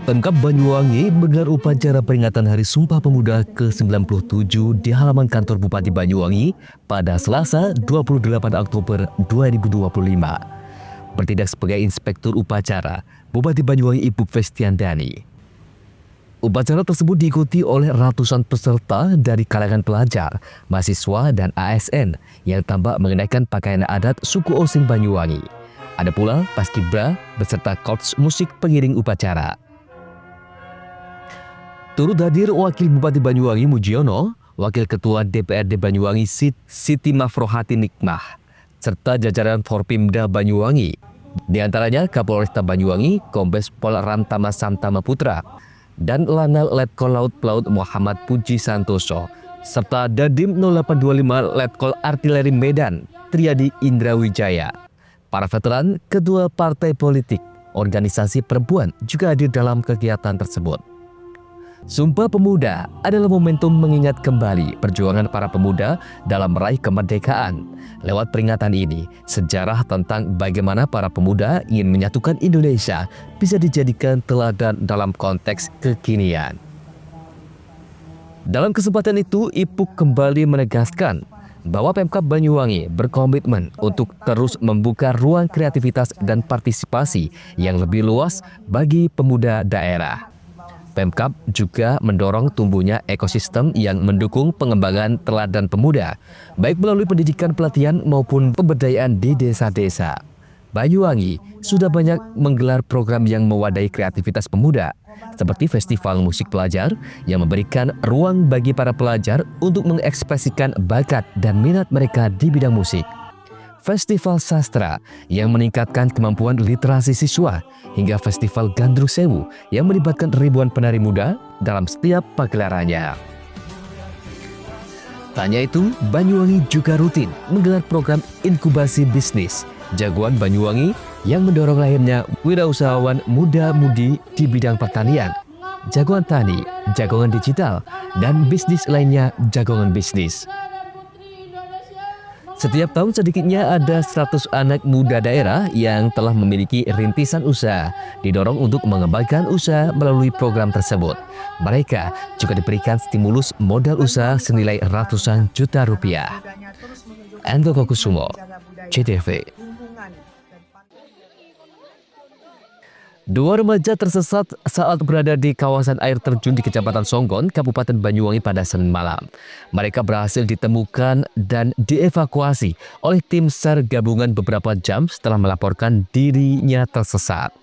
Pemkab Banyuwangi menggelar upacara peringatan Hari Sumpah Pemuda ke-97 di halaman kantor Bupati Banyuwangi pada Selasa 28 Oktober 2025. Bertindak sebagai inspektur upacara, Bupati Banyuwangi Ibu Festiandani. Upacara tersebut diikuti oleh ratusan peserta dari kalangan pelajar, mahasiswa, dan ASN yang tampak mengenakan pakaian adat suku Osing Banyuwangi. Ada pula paskibra beserta korps musik pengiring upacara. Turut hadir Wakil Bupati Banyuwangi Mujiono, Wakil Ketua DPRD Banyuwangi Siti Mafrohati Nikmah, serta jajaran Forpimda Banyuwangi. Di antaranya Kapolresta Banyuwangi, Kombes Pol Rantama Santama Putra, dan Lanal Letkol Laut Pelaut Muhammad Puji Santoso, serta Dadim 0825 Letkol Artileri Medan, Triadi Indra Wijaya. Para veteran, ketua partai politik, organisasi perempuan juga hadir dalam kegiatan tersebut. Sumpah Pemuda adalah momentum mengingat kembali perjuangan para pemuda dalam meraih kemerdekaan. Lewat peringatan ini, sejarah tentang bagaimana para pemuda ingin menyatukan Indonesia bisa dijadikan teladan dalam konteks kekinian. Dalam kesempatan itu, Ipuk kembali menegaskan bahwa Pemkab Banyuwangi berkomitmen untuk terus membuka ruang kreativitas dan partisipasi yang lebih luas bagi pemuda daerah. Pemkab juga mendorong tumbuhnya ekosistem yang mendukung pengembangan teladan pemuda, baik melalui pendidikan pelatihan maupun pemberdayaan di desa-desa. Banyuwangi sudah banyak menggelar program yang mewadahi kreativitas pemuda, seperti festival musik pelajar yang memberikan ruang bagi para pelajar untuk mengekspresikan bakat dan minat mereka di bidang musik. Festival sastra yang meningkatkan kemampuan literasi siswa, hingga Festival Gandrung Sewu yang melibatkan ribuan penari muda dalam setiap pagelarannya. Tak hanya itu, Banyuwangi juga rutin menggelar program inkubasi bisnis Jagoan Banyuwangi yang mendorong lahirnya wirausahawan muda-mudi di bidang pertanian, jagoan tani, jagongan digital, dan bisnis lainnya jagongan bisnis. Setiap tahun sedikitnya ada 100 anak muda daerah yang telah memiliki rintisan usaha, didorong untuk mengembangkan usaha melalui program tersebut. Mereka juga diberikan stimulus modal usaha senilai ratusan juta rupiah. Andoko Kusumo, CTV. Dua remaja tersesat saat berada di kawasan air terjun di Kecamatan Songgon, Kabupaten Banyuwangi pada Senin malam. Mereka berhasil ditemukan dan dievakuasi oleh tim SAR gabungan beberapa jam setelah melaporkan dirinya tersesat.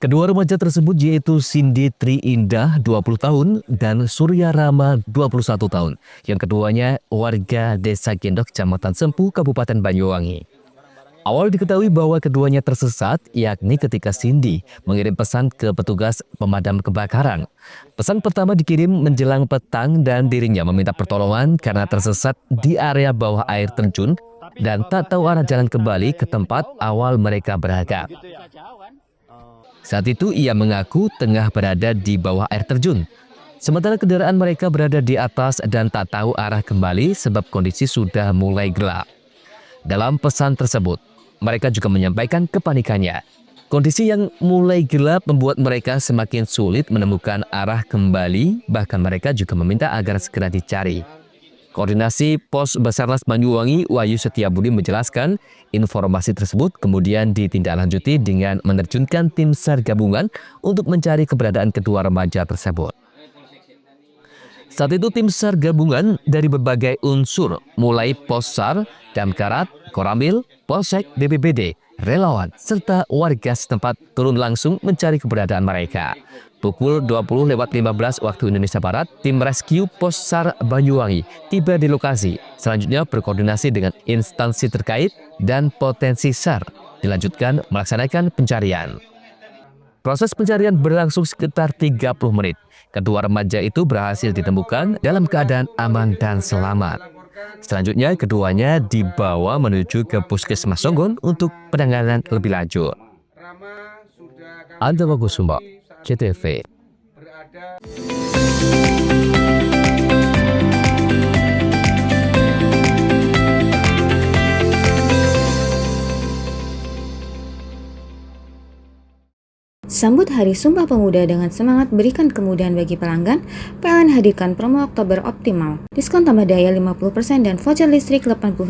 Kedua remaja tersebut yaitu Cindy Tri Indah 20 tahun dan Surya Rama 21 tahun. Yang keduanya warga Desa Gendok, Kecamatan Sempu, Kabupaten Banyuwangi. Awal diketahui bahwa keduanya tersesat, yakni ketika Cindy mengirim pesan ke petugas pemadam kebakaran. Pesan pertama dikirim menjelang petang dan dirinya meminta pertolongan karena tersesat di area bawah air terjun dan tak tahu arah jalan kembali ke tempat awal mereka berada. Saat itu ia mengaku tengah berada di bawah air terjun, sementara kendaraan mereka berada di atas dan tak tahu arah kembali sebab kondisi sudah mulai gelap. Dalam pesan tersebut, mereka juga menyampaikan kepanikannya. Kondisi yang mulai gelap membuat mereka semakin sulit menemukan arah kembali, bahkan mereka juga meminta agar segera dicari. Koordinasi Pos Basarnas Banyuwangi Wahyu Setiabudi menjelaskan informasi tersebut kemudian ditindaklanjuti dengan menerjunkan tim SAR gabungan untuk mencari keberadaan kedua remaja tersebut. Saat itu tim SAR gabungan dari berbagai unsur mulai Pos SAR, Damkarat, Koramil, Polsek, BPBD, relawan, serta warga setempat turun langsung mencari keberadaan mereka. Pukul 20.15 waktu Indonesia Barat, tim rescue Pos SAR Banyuwangi tiba di lokasi. Selanjutnya berkoordinasi dengan instansi terkait dan potensi SAR dilanjutkan melaksanakan pencarian. Proses pencarian berlangsung sekitar 30 menit. Kedua remaja itu berhasil ditemukan dalam keadaan aman dan selamat. Selanjutnya keduanya dibawa menuju ke Puskesmas Songgon untuk penanganan lebih lanjut. Andoko Kusumo, CTV. Sambut Hari Sumpah Pemuda dengan semangat berikan kemudahan bagi pelanggan, PLN hadirkan promo Oktober Optimal. Diskon tambah daya 50% dan voucher listrik 80.000.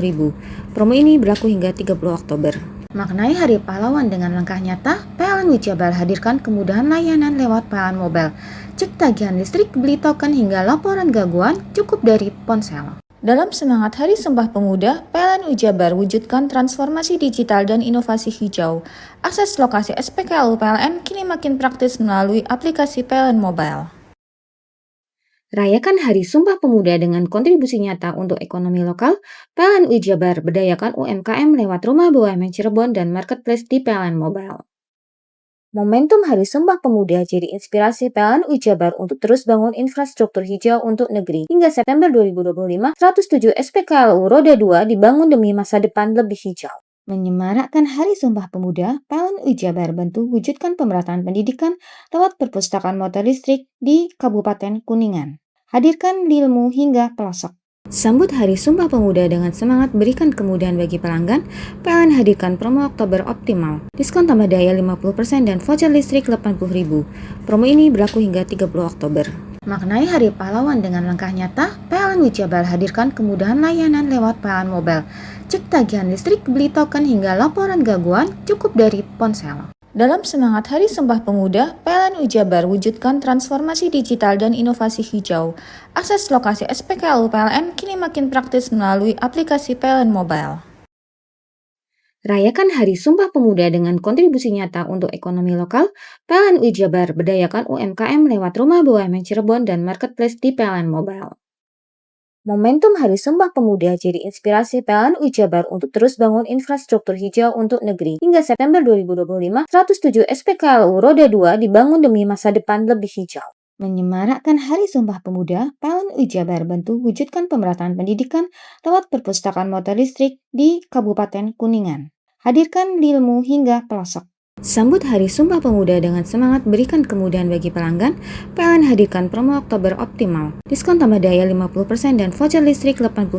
Promo ini berlaku hingga 30 Oktober. Maknai Hari Pahlawan dengan langkah nyata, PLN Wijabar hadirkan kemudahan layanan lewat PLN Mobile. Cek tagihan listrik, beli token hingga laporan gangguan cukup dari ponsel. Dalam semangat Hari Sumpah Pemuda, PLN Wijabar wujudkan transformasi digital dan inovasi hijau. Akses lokasi SPKLU PLN kini makin praktis melalui aplikasi PLN Mobile. Rayakan Hari Sumpah Pemuda dengan kontribusi nyata untuk ekonomi lokal. PLN Wijabar berdayakan UMKM lewat Rumah BUMN Cirebon dan Marketplace di PLN Mobile. Momentum Hari Sumpah Pemuda jadi inspirasi PLN Wijabar untuk terus bangun infrastruktur hijau untuk negeri. Hingga September 2025, 107 SPKLU Roda 2 dibangun demi masa depan lebih hijau. Menyemarakkan Hari Sumpah Pemuda, PLN Wijabar bantu wujudkan pemerataan pendidikan lewat perpustakaan motor listrik di Kabupaten Kuningan. Hadirkan ilmu hingga pelosok. Sambut Hari Sumpah Pemuda dengan semangat berikan kemudahan bagi pelanggan, PLN hadirkan promo Oktober Optimal. Diskon tambah daya 50% dan voucher listrik 80.000. Promo ini berlaku hingga 30 Oktober. Maknai Hari Pahlawan dengan langkah nyata, PLN Wijabar hadirkan kemudahan layanan lewat PLN Mobile. Cek tagihan listrik, beli token hingga laporan gangguan cukup dari ponsel. Dalam semangat Hari Sumpah Pemuda, PLN Wijabar wujudkan transformasi digital dan inovasi hijau. Akses lokasi SPKLU PLN kini makin praktis melalui aplikasi PLN Mobile. Rayakan Hari Sumpah Pemuda dengan kontribusi nyata untuk ekonomi lokal. PLN Wijabar berdayakan UMKM lewat Rumah BUMN Cirebon dan Marketplace di PLN Mobile. Momentum Hari Sumpah Pemuda jadi inspirasi PLN Wijabar untuk terus bangun infrastruktur hijau untuk negeri. Hingga September 2025, 107 SPKLU Roda 2 dibangun demi masa depan lebih hijau. Menyemarakkan Hari Sumpah Pemuda, PLN Wijabar bantu wujudkan pemerataan pendidikan lewat perpustakaan motor listrik di Kabupaten Kuningan. Hadirkan ilmu hingga pelosok. Sambut Hari Sumpah Pemuda dengan semangat berikan kemudahan bagi pelanggan, PLN hadirkan promo Oktober Optimal. Diskon tambah daya 50% dan voucher listrik 80.000.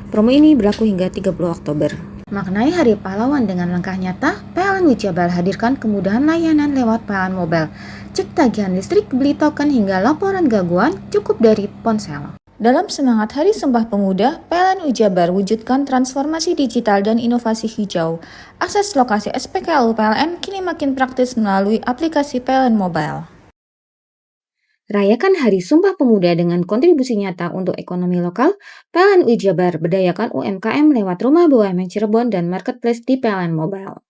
Promo ini berlaku hingga 30 Oktober. Maknai Hari Pahlawan dengan langkah nyata, PLN Wijabar hadirkan kemudahan layanan lewat PLN Mobile. Cek tagihan listrik, beli token hingga laporan gangguan cukup dari ponsel. Dalam semangat Hari Sumpah Pemuda, PLN Wijabar wujudkan transformasi digital dan inovasi hijau. Akses lokasi SPKLU PLN kini makin praktis melalui aplikasi PLN Mobile. Rayakan Hari Sumpah Pemuda dengan kontribusi nyata untuk ekonomi lokal. PLN Wijabar berdayakan UMKM lewat Rumah BUMN Cirebon dan Marketplace di PLN Mobile.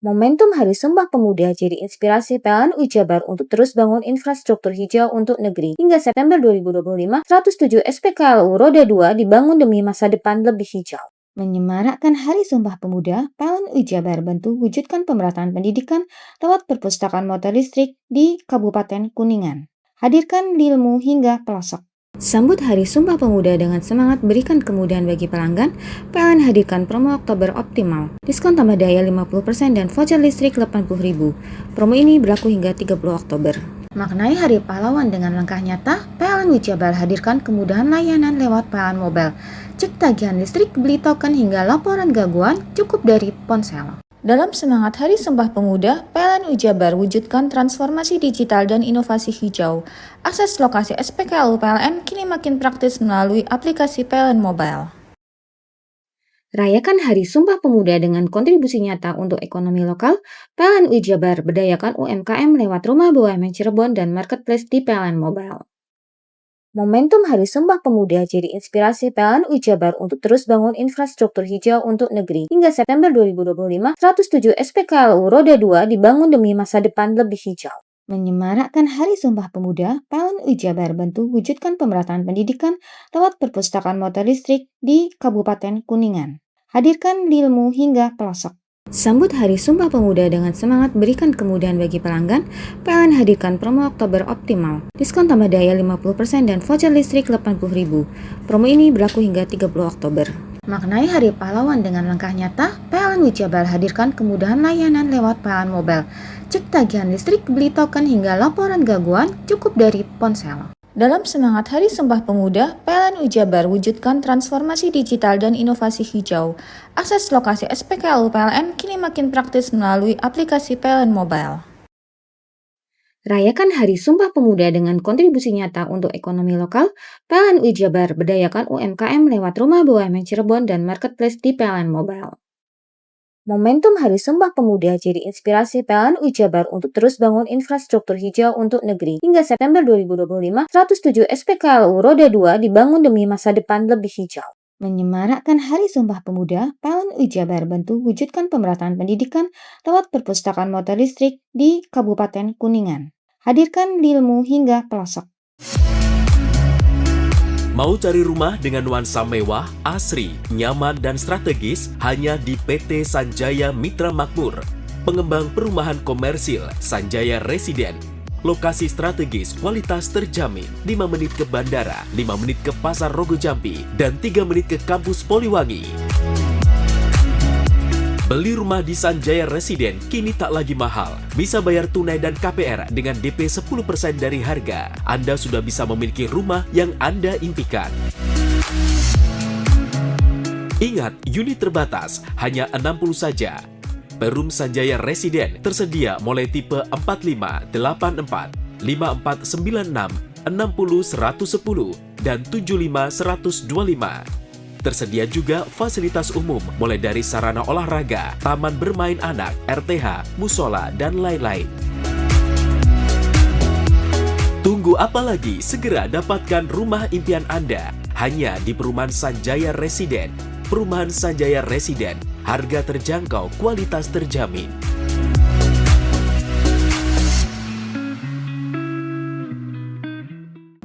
Momentum Hari Sumpah Pemuda jadi inspirasi PLN Wijabar untuk terus bangun infrastruktur hijau untuk negeri. Hingga September 2025, 107 SPKLU Roda 2 dibangun demi masa depan lebih hijau. Menyemarakkan Hari Sumpah Pemuda, PLN Wijabar bantu wujudkan pemerataan pendidikan lewat perpustakaan motor listrik di Kabupaten Kuningan. Hadirkan ilmu hingga pelosok. Sambut Hari Sumpah Pemuda dengan semangat berikan kemudahan bagi pelanggan, PLN hadirkan promo Oktober Optimal. Diskon tambah daya 50% dan voucher listrik 80.000. Promo ini berlaku hingga 30 Oktober. Maknai Hari Pahlawan dengan langkah nyata, PLN Wijabar hadirkan kemudahan layanan lewat PLN Mobile. Cek tagihan listrik, beli token hingga laporan gangguan cukup dari ponsel. Dalam semangat Hari Sumpah Pemuda, PLN Wijabar wujudkan transformasi digital dan inovasi hijau. Akses lokasi SPKLU PLN kini makin praktis melalui aplikasi PLN Mobile. Rayakan Hari Sumpah Pemuda dengan kontribusi nyata untuk ekonomi lokal. PLN Wijabar berdayakan UMKM lewat Rumah BUMN Cirebon dan Marketplace di PLN Mobile. Momentum Hari Sumpah Pemuda jadi inspirasi PLN Wijabar untuk terus bangun infrastruktur hijau untuk negeri. Hingga September 2025, 107 SPKLU Roda 2 dibangun demi masa depan lebih hijau. Menyemarakkan Hari Sumpah Pemuda, PLN Wijabar bantu wujudkan pemerataan pendidikan lewat perpustakaan motor listrik di Kabupaten Kuningan. Hadirkan ilmu hingga pelosok. Sambut Hari Sumpah Pemuda dengan semangat berikan kemudahan bagi pelanggan, PLN hadirkan promo Oktober Optimal. Diskon tambah daya 50% dan voucher listrik 80.000. Promo ini berlaku hingga 30 Oktober. Maknai Hari Pahlawan dengan langkah nyata, PLN Wijabar hadirkan kemudahan layanan lewat PLN Mobile. Cek tagihan listrik, beli token hingga laporan gangguan cukup dari ponsel. Dalam semangat Hari Sumpah Pemuda, PLN Wijabar wujudkan transformasi digital dan inovasi hijau. Akses lokasi SPKLU PLN kini makin praktis melalui aplikasi PLN Mobile. Rayakan Hari Sumpah Pemuda dengan kontribusi nyata untuk ekonomi lokal, PLN UI Jabar berdayakan UMKM lewat Rumah BUMN Cirebon dan Marketplace di PLN Mobile. Momentum Hari Sumpah Pemuda jadi inspirasi PLN UI Jabar untuk terus bangun infrastruktur hijau untuk negeri. Hingga September 2025, 107 SPKLU Roda 2 dibangun demi masa depan lebih hijau. Menyemarakkan Hari Sumpah Pemuda, PLN UI Jabar bantu wujudkan pemerataan pendidikan lewat perpustakaan motor listrik di Kabupaten Kuningan. Hadirkan ilmu hingga pelosok. Mau cari rumah dengan nuansa mewah, asri, nyaman, dan strategis hanya di PT Sanjaya Mitra Makmur. Pengembang perumahan komersil Sanjaya Residen. Lokasi strategis, kualitas terjamin. 5 menit ke bandara, 5 menit ke Pasar Rogo Jampi, dan 3 menit ke kampus Poliwangi. Beli rumah di Sanjaya Residen kini tak lagi mahal. Bisa bayar tunai dan KPR dengan DP 10% dari harga. Anda sudah bisa memiliki rumah yang Anda impikan. Ingat, unit terbatas, hanya 60 saja. Perum Sanjaya Residen tersedia mulai tipe 45, 84, 5496, 60 110, dan 75 125. Tersedia juga fasilitas umum mulai dari sarana olahraga, taman bermain anak, RTH, musola, dan lain-lain. Tunggu apa lagi? Segera dapatkan rumah impian Anda hanya di Perumahan Sanjaya Residen. Perumahan Sanjaya Residen, harga terjangkau, kualitas terjamin.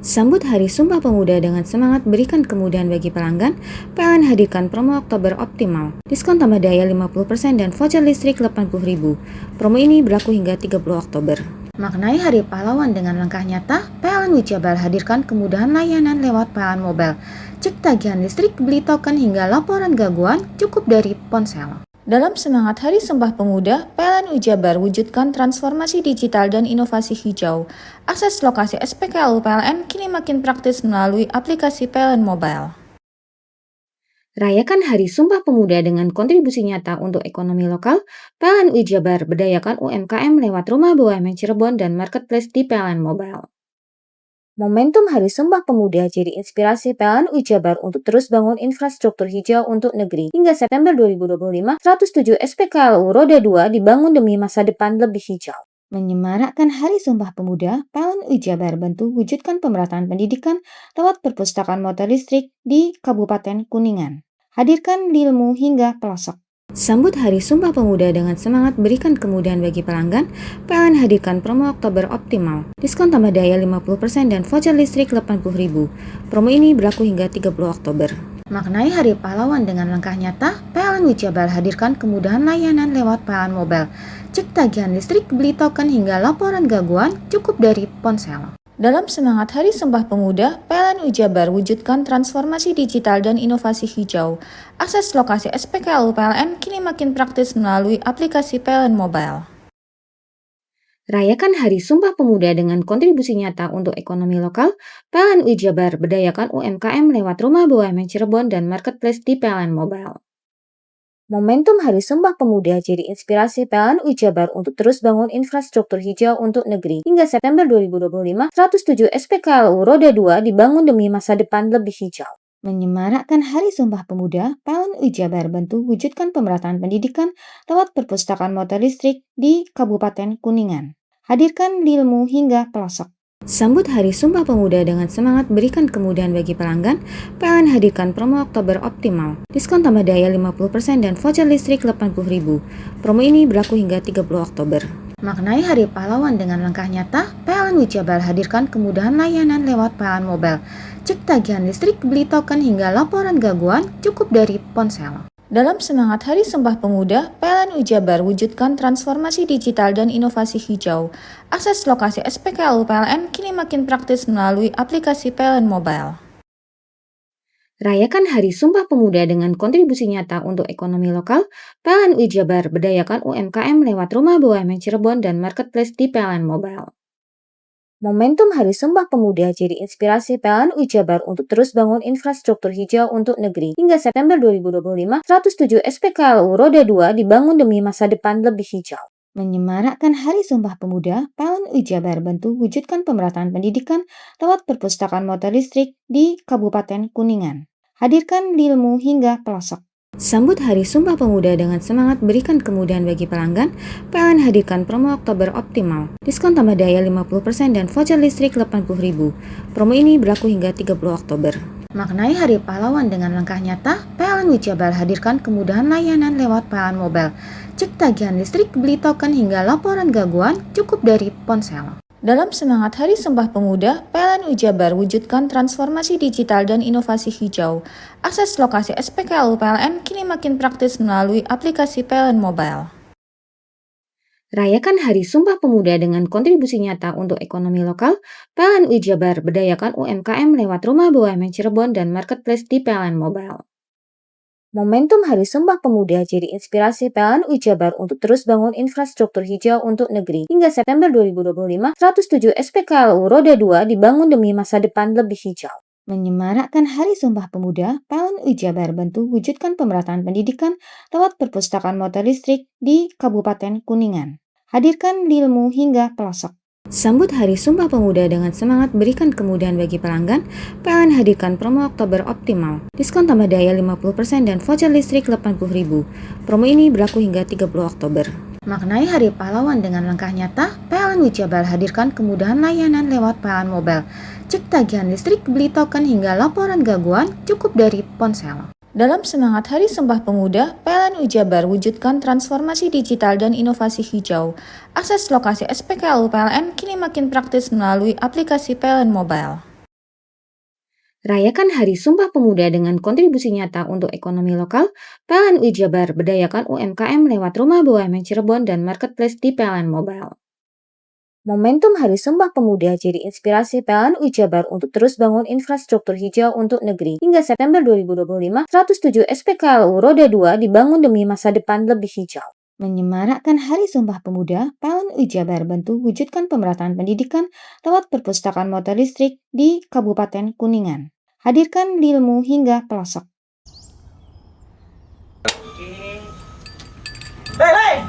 Sambut Hari Sumpah Pemuda dengan semangat berikan kemudahan bagi pelanggan, PLN hadirkan promo Oktober Optimal. Diskon tambah daya 50% dan voucher listrik 80.000. Promo ini berlaku hingga 30 Oktober. Maknai Hari Pahlawan dengan langkah nyata, PLN UI Jabar hadirkan kemudahan layanan lewat PLN Mobile. Cek tagihan listrik, beli token hingga laporan gangguan cukup dari ponsel. Dalam semangat Hari Sumpah Pemuda, PLN UI Jabar wujudkan transformasi digital dan inovasi hijau. Akses lokasi SPKLU PLN kini makin praktis melalui aplikasi PLN Mobile. Rayakan Hari Sumpah Pemuda dengan kontribusi nyata untuk ekonomi lokal, PLN UI Jabar berdayakan UMKM lewat Rumah BUMN Cirebon dan Marketplace di PLN Mobile. Momentum Hari Sumpah Pemuda jadi inspirasi PLN UI Jabar untuk terus bangun infrastruktur hijau untuk negeri. Hingga September 2025, 107 SPKLU Roda 2 dibangun demi masa depan lebih hijau. Menyemarakkan Hari Sumpah Pemuda, PLN UI Jabar bantu wujudkan pemerataan pendidikan lewat perpustakaan motor listrik di Kabupaten Kuningan. Hadirkan ilmu hingga pelosok. Sambut Hari Sumpah Pemuda dengan semangat berikan kemudahan bagi pelanggan, PLN hadirkan promo Oktober Optimal. Diskon tambah daya 50% dan voucher listrik 80.000. Promo ini berlaku hingga 30 Oktober. Maknai Hari Pahlawan dengan langkah nyata, PLN UI Jabar hadirkan kemudahan layanan lewat PLN Mobile. Cek tagihan listrik, beli token hingga laporan gangguan cukup dari ponsel. Dalam semangat Hari Sumpah Pemuda, PLN UI Jabar wujudkan transformasi digital dan inovasi hijau. Akses lokasi SPKLU PLN kini makin praktis melalui aplikasi PLN Mobile. Rayakan Hari Sumpah Pemuda dengan kontribusi nyata untuk ekonomi lokal, PLN UI Jabar berdayakan UMKM lewat Rumah BUMN Cirebon dan Marketplace di PLN Mobile. Momentum Hari Sumpah Pemuda jadi inspirasi PLN UI Jabar untuk terus bangun infrastruktur hijau untuk negeri. Hingga September 2025, 107 SPKLU Roda 2 dibangun demi masa depan lebih hijau. Menyemarakkan Hari Sumpah Pemuda, PLN UI Jabar bantu wujudkan pemerataan pendidikan lewat perpustakaan motor listrik di Kabupaten Kuningan. Hadirkan ilmu hingga pelosok. Sambut Hari Sumpah Pemuda dengan semangat berikan kemudahan bagi pelanggan, PLN hadirkan promo Oktober Optimal. Diskon tambah daya 50% dan voucher listrik 80.000. Promo ini berlaku hingga 30 Oktober. Maknai Hari Pahlawan dengan langkah nyata, PLN UI Jabar hadirkan kemudahan layanan lewat PLN Mobile. Cek tagihan listrik, beli token hingga laporan gangguan cukup dari ponsel. Dalam semangat Hari Sumpah Pemuda, PLN UI Jabar wujudkan transformasi digital dan inovasi hijau. Akses lokasi SPKLU PLN kini makin praktis melalui aplikasi PLN Mobile. Rayakan Hari Sumpah Pemuda dengan kontribusi nyata untuk ekonomi lokal, PLN UI Jabar berdayakan UMKM lewat Rumah BUMN Cirebon dan Marketplace di PLN Mobile. Momentum Hari Sumpah Pemuda jadi inspirasi PLN UI Jabar untuk terus bangun infrastruktur hijau untuk negeri. Hingga September 2025, 107 SPKLU Roda 2 dibangun demi masa depan lebih hijau. Menyemarakkan Hari Sumpah Pemuda, PLN Jabar bantu wujudkan pemerataan pendidikan lewat perpustakaan motor listrik di Kabupaten Kuningan. Hadirkan ilmu hingga pelosok. Sambut Hari Sumpah Pemuda dengan semangat berikan kemudahan bagi pelanggan, PLN hadirkan promo Oktober Optimal. Diskon tambah daya 50% dan voucher listrik 80.000. Promo ini berlaku hingga 30 Oktober. Maknai Hari Pahlawan dengan langkah nyata, PLN Jabar hadirkan kemudahan layanan lewat PLN Mobile. Cek tagihan listrik, beli token hingga laporan gangguan cukup dari ponsel. Dalam semangat Hari Sumpah Pemuda, PLN Jabar wujudkan transformasi digital dan inovasi hijau. Akses lokasi SPKLU PLN kini makin praktis melalui aplikasi PLN Mobile. Rayakan Hari Sumpah Pemuda dengan kontribusi nyata untuk ekonomi lokal, PLN Jabar berdayakan UMKM lewat Rumah BUMN Cirebon dan Marketplace di PLN Mobile. Momentum Hari Sumpah Pemuda jadi inspirasi PLN Jabar untuk terus bangun infrastruktur hijau untuk negeri. Hingga September 2025, 107 SPKLU Roda 2 dibangun demi masa depan lebih hijau. Menyemarakkan Hari Sumpah Pemuda, PLN Jabar bantu wujudkan pemerataan pendidikan lewat perpustakaan motor listrik di Kabupaten Kuningan. Hadirkan ilmu hingga pelosok. Sambut Hari Sumpah Pemuda dengan semangat berikan kemudahan bagi pelanggan, PLN hadirkan promo Oktober Optimal. Diskon tambah daya 50% dan voucher listrik 80.000. Promo ini berlaku hingga 30 Oktober. Maknai Hari Pahlawan dengan langkah nyata, PLN Jabar hadirkan kemudahan layanan lewat PLN Mobile. Cek tagihan listrik, beli token hingga laporan gangguan cukup dari ponsel. Dalam semangat Hari Sumpah Pemuda, PLN Jabar wujudkan transformasi digital dan inovasi hijau. Akses lokasi SPKLU PLN kini makin praktis melalui aplikasi PLN Mobile. Rayakan Hari Sumpah Pemuda dengan kontribusi nyata untuk ekonomi lokal, PLN Jabar berdayakan UMKM lewat Rumah BUMN Cirebon dan Marketplace di PLN Mobile. Momentum Hari Sumpah Pemuda jadi inspirasi PLN Jabar untuk terus bangun infrastruktur hijau untuk negeri. Hingga September 2025, 107 SPKLU Roda 2 dibangun demi masa depan lebih hijau. Menyemarakkan Hari Sumpah Pemuda, PLN Jabar bantu wujudkan pemerataan pendidikan lewat perpustakaan motor listrik di Kabupaten Kuningan. Hadirkan ilmu hingga pelosok. Hei,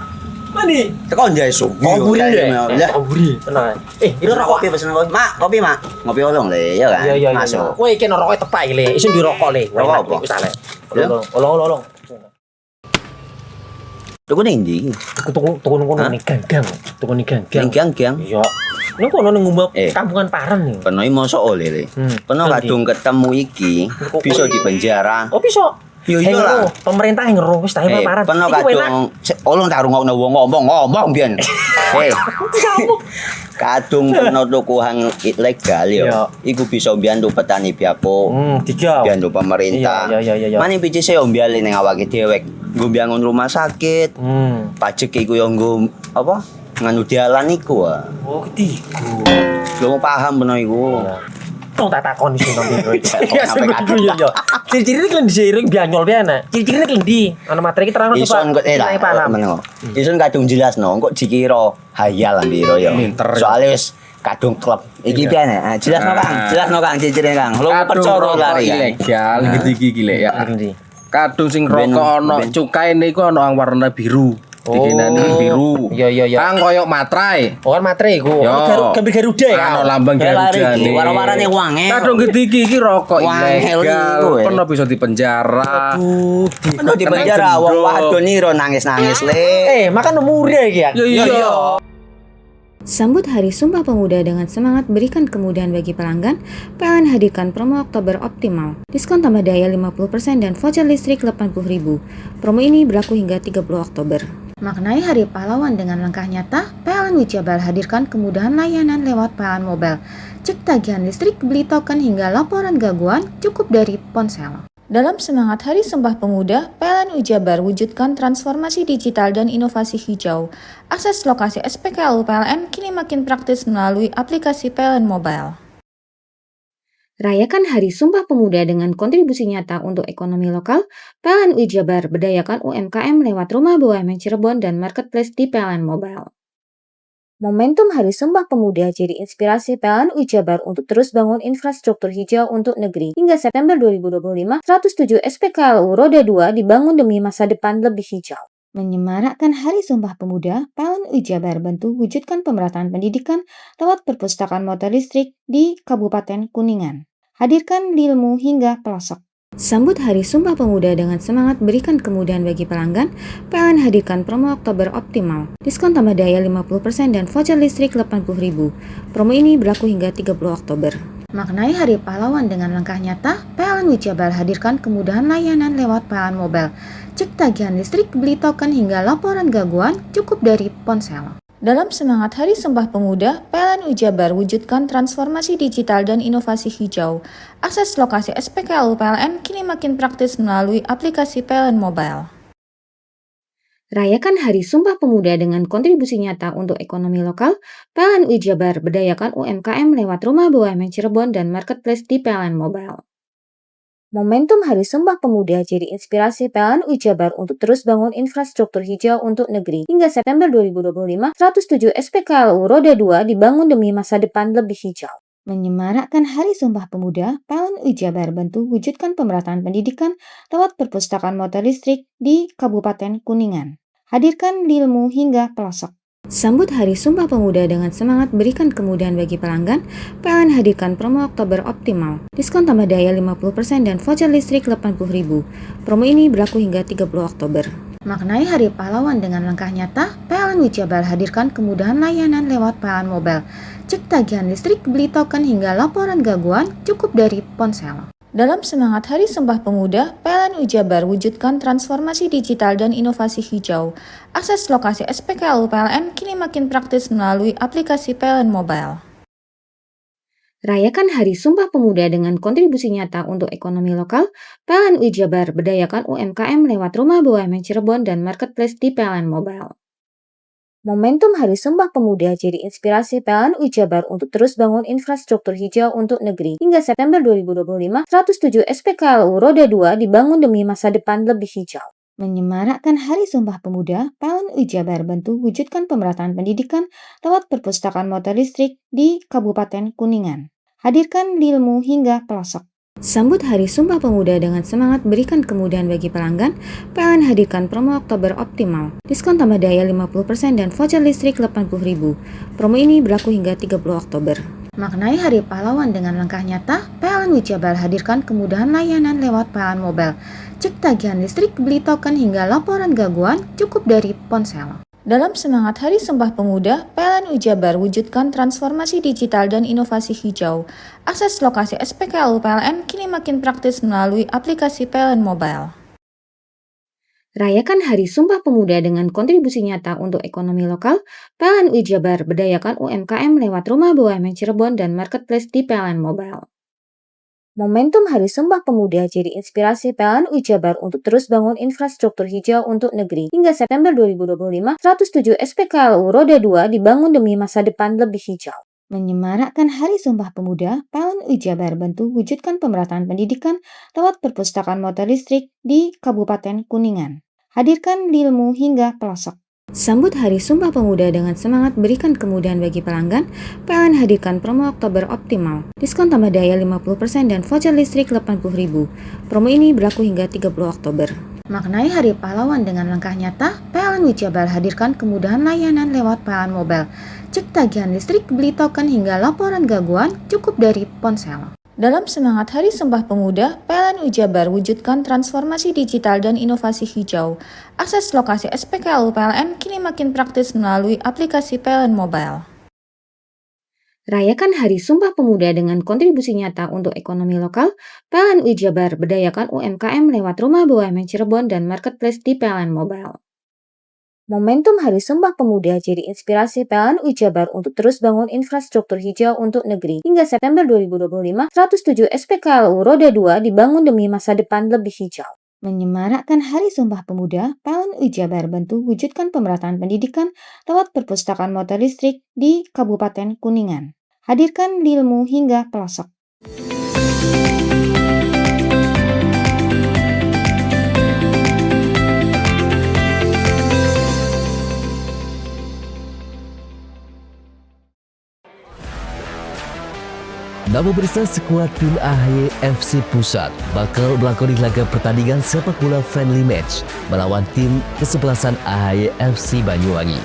mandi. Tekan jaya su. Komburi deh. Ya. Komburi, tenang. Ini rokok. Kopi pesen kopi. Mak, kopi mak. Ngopi olong le, ya kan? Iya. Masuk. Woi, kena rokoknya tepak le. Isun di rokok le. Rokok apa? Wis ale. Ya. Olong. Tuku ning ndi? Tuku ngono ning gang. Tuku ning gang. Gang. Iya. Ning kono ning ngumba Eh. kampungan Paren nih. Peno iki mosok oleh le. Peno Nanti. kadung ketemu iki bisa dipenjara. Oh, bisa. Yo iya lah. Pemerintah yang ngeru wis tahe Paren. Peno Iku enak. kadung olong tak rungokno wong ngomong biyen. Kadung peno tuku hang ilegal yo. Iya. Iku bisa mbiyantu petani biako. Tiga. Mbiyantu pemerintah. Iya. Mane picise yo mbiale ning awake dhewek. Nggo mbiyangun rumah sakit. Pajak iku yo nggo apa? Nganu dalan iku. Oh, ketiku. Lu paham peno iku. Tong tak takon iso nang biro iki. Iya, Iya. Ciri-cirine klendhi seiring bianyol piana. Ciri-cirine klendhi. Ana materi ki terang Ison kok meneng. Ison kadung jelasno, kok dikira hayal ambiro ya. Soale wis kadung klub. Iki piye nek? Jelasno Kang, ciri-cirine Kang. Lu percaya lari kan. Ilegal iki lek ya. Klendhi. Kadung sing rokok ana cukaine iku ana warna biru. Dikenani biru. Iya. Kang koyo matrai. Oh kan matre iku. Yo. Gambar Garuda ya. Ana lambang Garuda. Warna-warnane wange. Kadung iki rokok Wangel ilegal. iku, Pernah bisa dipenjara. Peno di penjara wong wadon iro nangis-nangis le. Makan murah iki ya. Iya. Sambut Hari Sumpah Pemuda dengan semangat berikan kemudahan bagi pelanggan, PLN hadirkan promo Oktober Optimal. Diskon tambah daya 50% dan voucher listrik 80.000. Promo ini berlaku hingga 30 Oktober. Maknai Hari Pahlawan dengan langkah nyata, PLN Jabar hadirkan kemudahan layanan lewat PLN Mobile. Cek tagihan listrik, beli token hingga laporan gangguan cukup dari ponsel. Dalam semangat Hari Sumpah Pemuda, PLN Jabar wujudkan transformasi digital dan inovasi hijau. Akses lokasi SPKLU PLN kini makin praktis melalui aplikasi PLN Mobile. Rayakan Hari Sumpah Pemuda dengan kontribusi nyata untuk ekonomi lokal, PLN Jabar berdayakan UMKM lewat Rumah BUMN Cirebon dan Marketplace di PLN Mobile. Momentum Hari Sumpah Pemuda jadi inspirasi PLN Jabar untuk terus bangun infrastruktur hijau untuk negeri. Hingga September 2025, 107 SPKLU Roda 2 dibangun demi masa depan lebih hijau. Menyemarakkan Hari Sumpah Pemuda, PLN Jabar bantu wujudkan pemerataan pendidikan lewat perpustakaan motor listrik di Kabupaten Kuningan. Hadirkan ilmu hingga pelosok. Sambut Hari Sumpah Pemuda dengan semangat berikan kemudahan bagi pelanggan, PLN hadirkan promo Oktober Optimal. Diskon tambah daya 50% dan voucher listrik 80.000. Promo ini berlaku hingga 30 Oktober. Maknai Hari Pahlawan dengan langkah nyata, PLN Jabar hadirkan kemudahan layanan lewat PLN Mobile. Cek tagihan listrik, beli token hingga laporan gangguan cukup dari ponsel. Dalam semangat Hari Sumpah Pemuda, PLN Jabar wujudkan transformasi digital dan inovasi hijau. Akses lokasi SPKLU PLN kini makin praktis melalui aplikasi PLN Mobile. Rayakan Hari Sumpah Pemuda dengan kontribusi nyata untuk ekonomi lokal, PLN Jabar berdayakan UMKM lewat Rumah BUMN Cirebon dan Marketplace di PLN Mobile. Momentum Hari Sumpah Pemuda jadi inspirasi PLN Jabar untuk terus bangun infrastruktur hijau untuk negeri. Hingga September 2025, 107 SPKLU Roda 2 dibangun demi masa depan lebih hijau. Menyemarakkan Hari Sumpah Pemuda, PLN Jabar bantu wujudkan pemerataan pendidikan lewat perpustakaan motor listrik di Kabupaten Kuningan. Hadirkan ilmu hingga pelosok. Sambut Hari Sumpah Pemuda dengan semangat berikan kemudahan bagi pelanggan, PLN hadirkan promo Oktober Optimal. Diskon tambah daya 50% dan voucher listrik 80.000. Promo ini berlaku hingga 30 Oktober. Maknai Hari Pahlawan dengan langkah nyata, PLN Jabar hadirkan kemudahan layanan lewat PLN Mobile. Cek tagihan listrik, beli token hingga laporan gangguan cukup dari ponsel. Dalam semangat Hari Sumpah Pemuda, PLN Jabar wujudkan transformasi digital dan inovasi hijau. Akses lokasi SPKLU PLN kini makin praktis melalui aplikasi PLN Mobile. Rayakan Hari Sumpah Pemuda dengan kontribusi nyata untuk ekonomi lokal, PLN Jabar berdayakan UMKM lewat Rumah BUMN Cirebon dan Marketplace di PLN Mobile. Momentum Hari Sumpah Pemuda jadi inspirasi PLN Jabar untuk terus bangun infrastruktur hijau untuk negeri. Hingga September 2025, 107 SPKLU Roda 2 dibangun demi masa depan lebih hijau. Menyemarakkan Hari Sumpah Pemuda, PLN Jabar bantu wujudkan pemerataan pendidikan lewat perpustakaan motor listrik di Kabupaten Kuningan. Hadirkan ilmu hingga pelosok. Sambut Hari Sumpah Pemuda dengan semangat berikan kemudahan bagi pelanggan, PLN hadirkan promo Oktober Optimal. Diskon tambah daya 50% dan voucher listrik 80.000. Promo ini berlaku hingga 30 Oktober. Maknai Hari Pahlawan dengan langkah nyata, PLN Jabar hadirkan kemudahan layanan lewat PLN Mobile. Cek tagihan listrik, beli token hingga laporan gangguan cukup dari ponsel. Dalam semangat Hari Sumpah Pemuda, PLN Jabar wujudkan transformasi digital dan inovasi hijau. Akses lokasi SPKLU PLN kini makin praktis melalui aplikasi PLN Mobile. Rayakan Hari Sumpah Pemuda dengan kontribusi nyata untuk ekonomi lokal, PLN Jabar berdayakan UMKM lewat Rumah BUMN Cirebon dan Marketplace di PLN Mobile. Momentum Hari Sumpah Pemuda jadi inspirasi PLN Jabar untuk terus bangun infrastruktur hijau untuk negeri. Hingga September 2025, 107 SPKLU Roda 2 dibangun demi masa depan lebih hijau. Menyemarakkan Hari Sumpah Pemuda, PLN Jabar bantu wujudkan pemerataan pendidikan lewat perpustakaan motor listrik di Kabupaten Kuningan. Hadirkan ilmu hingga pelosok. Sambut Hari Sumpah Pemuda dengan semangat berikan kemudahan bagi pelanggan, PLN hadirkan promo Oktober Optimal. Diskon tambah daya 50% dan voucher listrik 80.000. Promo ini berlaku hingga 30 Oktober. Maknai Hari Pahlawan dengan langkah nyata, PLN Jabar hadirkan kemudahan layanan lewat PLN Mobile. Cek tagihan listrik, beli token hingga laporan gangguan cukup dari ponsel. Dalam semangat Hari Sumpah Pemuda, PLN Jabar wujudkan transformasi digital dan inovasi hijau. Akses lokasi SPKLU PLN kini makin praktis melalui aplikasi PLN Mobile. Rayakan Hari Sumpah Pemuda dengan kontribusi nyata untuk ekonomi lokal, PLN Jabar berdayakan UMKM lewat Rumah BUMN Cirebon dan Marketplace di PLN Mobile. Momentum Hari Sumpah Pemuda jadi inspirasi PLN Jabar untuk terus bangun infrastruktur hijau untuk negeri. Hingga September 2025, 107 SPKLU Roda 2 dibangun demi masa depan lebih hijau. Menyemarakkan Hari Sumpah Pemuda, PLN Jabar bantu wujudkan pemerataan pendidikan lewat perpustakaan motor listrik di Kabupaten Kuningan. Hadirkan ilmu hingga pelosok. Nah pemirsa, skuad tim AHY FC Pusat bakal melakoni laga pertandingan sepak bola friendly match melawan tim kesebelasan AHY FC Banyuwangi.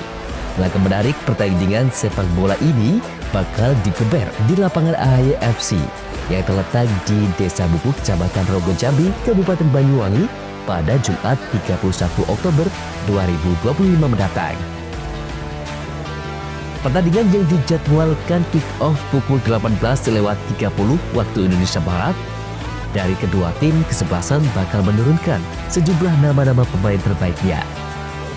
Laga menarik pertandingan sepak bola ini bakal digeber di lapangan AHY FC yang terletak di Desa Bubuk, Kecamatan Rogo Jambi, Kabupaten Banyuwangi pada Jumat 31 Oktober 2025 mendatang. Pertandingan yang dijadwalkan kick-off pukul 18.30 waktu Indonesia Barat. Dari kedua tim, kesebelasan bakal menurunkan sejumlah nama-nama pemain terbaiknya.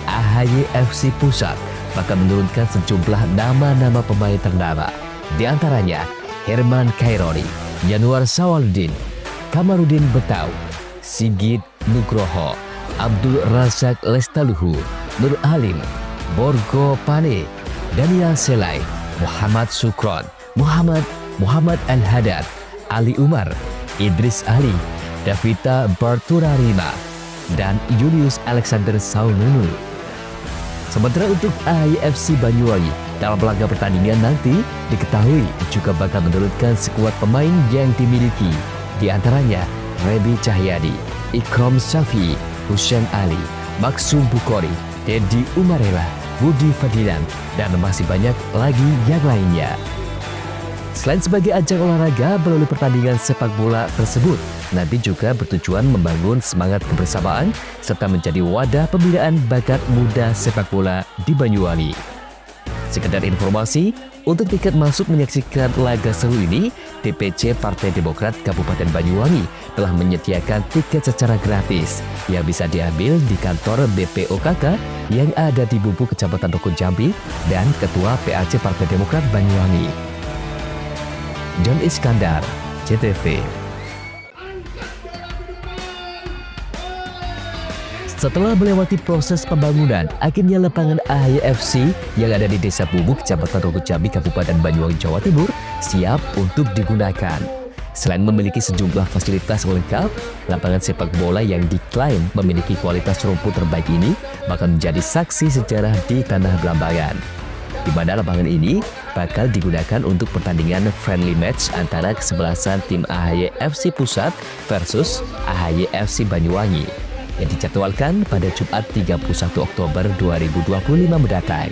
AHY FC Pusat bakal menurunkan sejumlah nama-nama pemain ternama. Di antaranya Herman Kaironi, Januar Sawaludin, Kamarudin Betau, Sigit Nugroho, Abdul Razak Lestaluhu, Nur Alim, Borgo Pane, Daniel Selai, Muhammad Sukron, Muhammad Al-Hadad, Ali Umar, Idris Ali, Davita Barturarima, dan Julius Alexander Saununu. Sementara untuk AHY FC Banyuwangi dalam laga pertandingan nanti diketahui juga bakal menurunkan skuad pemain yang dimiliki, di antaranya Rebi Cahyadi, Ikram Syafi'i, Hussein Ali, Maksum Bukhari, Dedi Umarela, Budi Fadilan, dan masih banyak lagi yang lainnya. Selain sebagai ajang olahraga, melalui pertandingan sepak bola tersebut nanti juga bertujuan membangun semangat kebersamaan serta menjadi wadah pembinaan bakat muda sepak bola di Banyuwangi. Sekedar informasi, untuk tiket masuk menyaksikan laga seru ini, DPC Partai Demokrat Kabupaten Banyuwangi telah menyediakan tiket secara gratis yang bisa diambil di kantor BPOKK yang ada di Bubuk, Kecamatan Rogo Jambi, dan Ketua PAC Partai Demokrat Banyuwangi. John Iskandar, CTV. Setelah melewati proses pembangunan, akhirnya lapangan AHY FC yang ada di Desa Bubuk, Kecamatan Rogo Jambi, Kabupaten Banyuwangi, Jawa Timur, siap untuk digunakan. Selain memiliki sejumlah fasilitas lengkap, lapangan sepak bola yang diklaim memiliki kualitas rumput terbaik ini bakal menjadi saksi sejarah di Tanah Blambangan, di mana lapangan ini bakal digunakan untuk pertandingan friendly match antara kesebelasan tim AHY FC Pusat versus AHY FC Banyuwangi yang dijadwalkan pada Jumat 31 Oktober 2025 mendatang.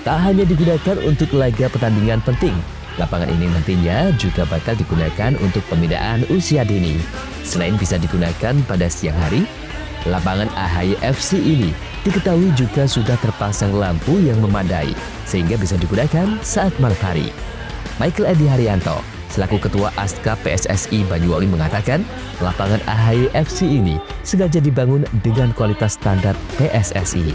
Tak hanya digunakan untuk laga pertandingan penting, lapangan ini nantinya juga bakal digunakan untuk pembinaan usia dini. Selain bisa digunakan pada siang hari, lapangan AHY FC ini diketahui juga sudah terpasang lampu yang memadai sehingga bisa digunakan saat malam hari. Michael Edi Haryanto selaku Ketua ASKA PSSI Banyuwangi mengatakan lapangan AHY FC ini sengaja dibangun dengan kualitas standar PSSI.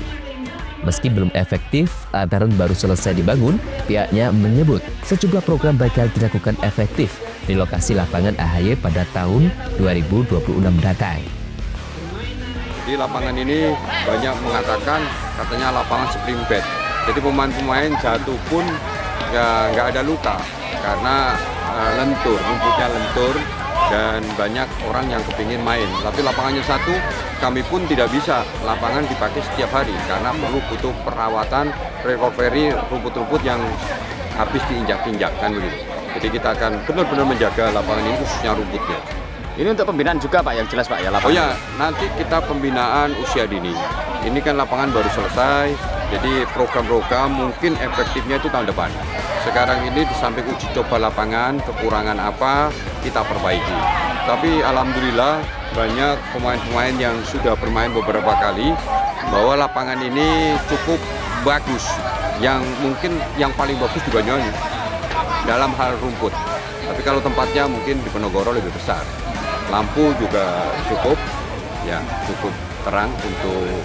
Meski belum efektif, lantaran baru selesai dibangun, pihaknya menyebut sejumlah program bakal dilakukan efektif di lokasi lapangan AHY pada tahun 2026 mendatang. Di lapangan ini banyak mengatakan katanya lapangan spring bed. Jadi pemain-pemain jatuh pun nggak ada luka karena lentur, rumputnya lentur dan banyak orang yang kepingin main. Tapi lapangannya satu, kami pun tidak bisa lapangan dipakai setiap hari karena perlu butuh perawatan, recovery rumput-rumput yang habis diinjak-injak kan begitu. Jadi kita akan benar-benar menjaga lapangan ini khususnya rumputnya. Ini untuk pembinaan juga Pak, yang jelas Pak ya lapangan? Oh ya, nanti kita pembinaan usia dini. Ini kan lapangan baru selesai, jadi program-program mungkin efektifnya itu tahun depan. Sekarang ini di samping uji coba lapangan, kekurangan apa, kita perbaiki. Tapi alhamdulillah banyak pemain-pemain yang sudah bermain beberapa kali, bahwa lapangan ini cukup bagus. Yang mungkin yang paling bagus di Banyuwangi dalam hal rumput. Tapi kalau tempatnya mungkin di Penogoro lebih besar. Lampu juga cukup, ya cukup terang untuk.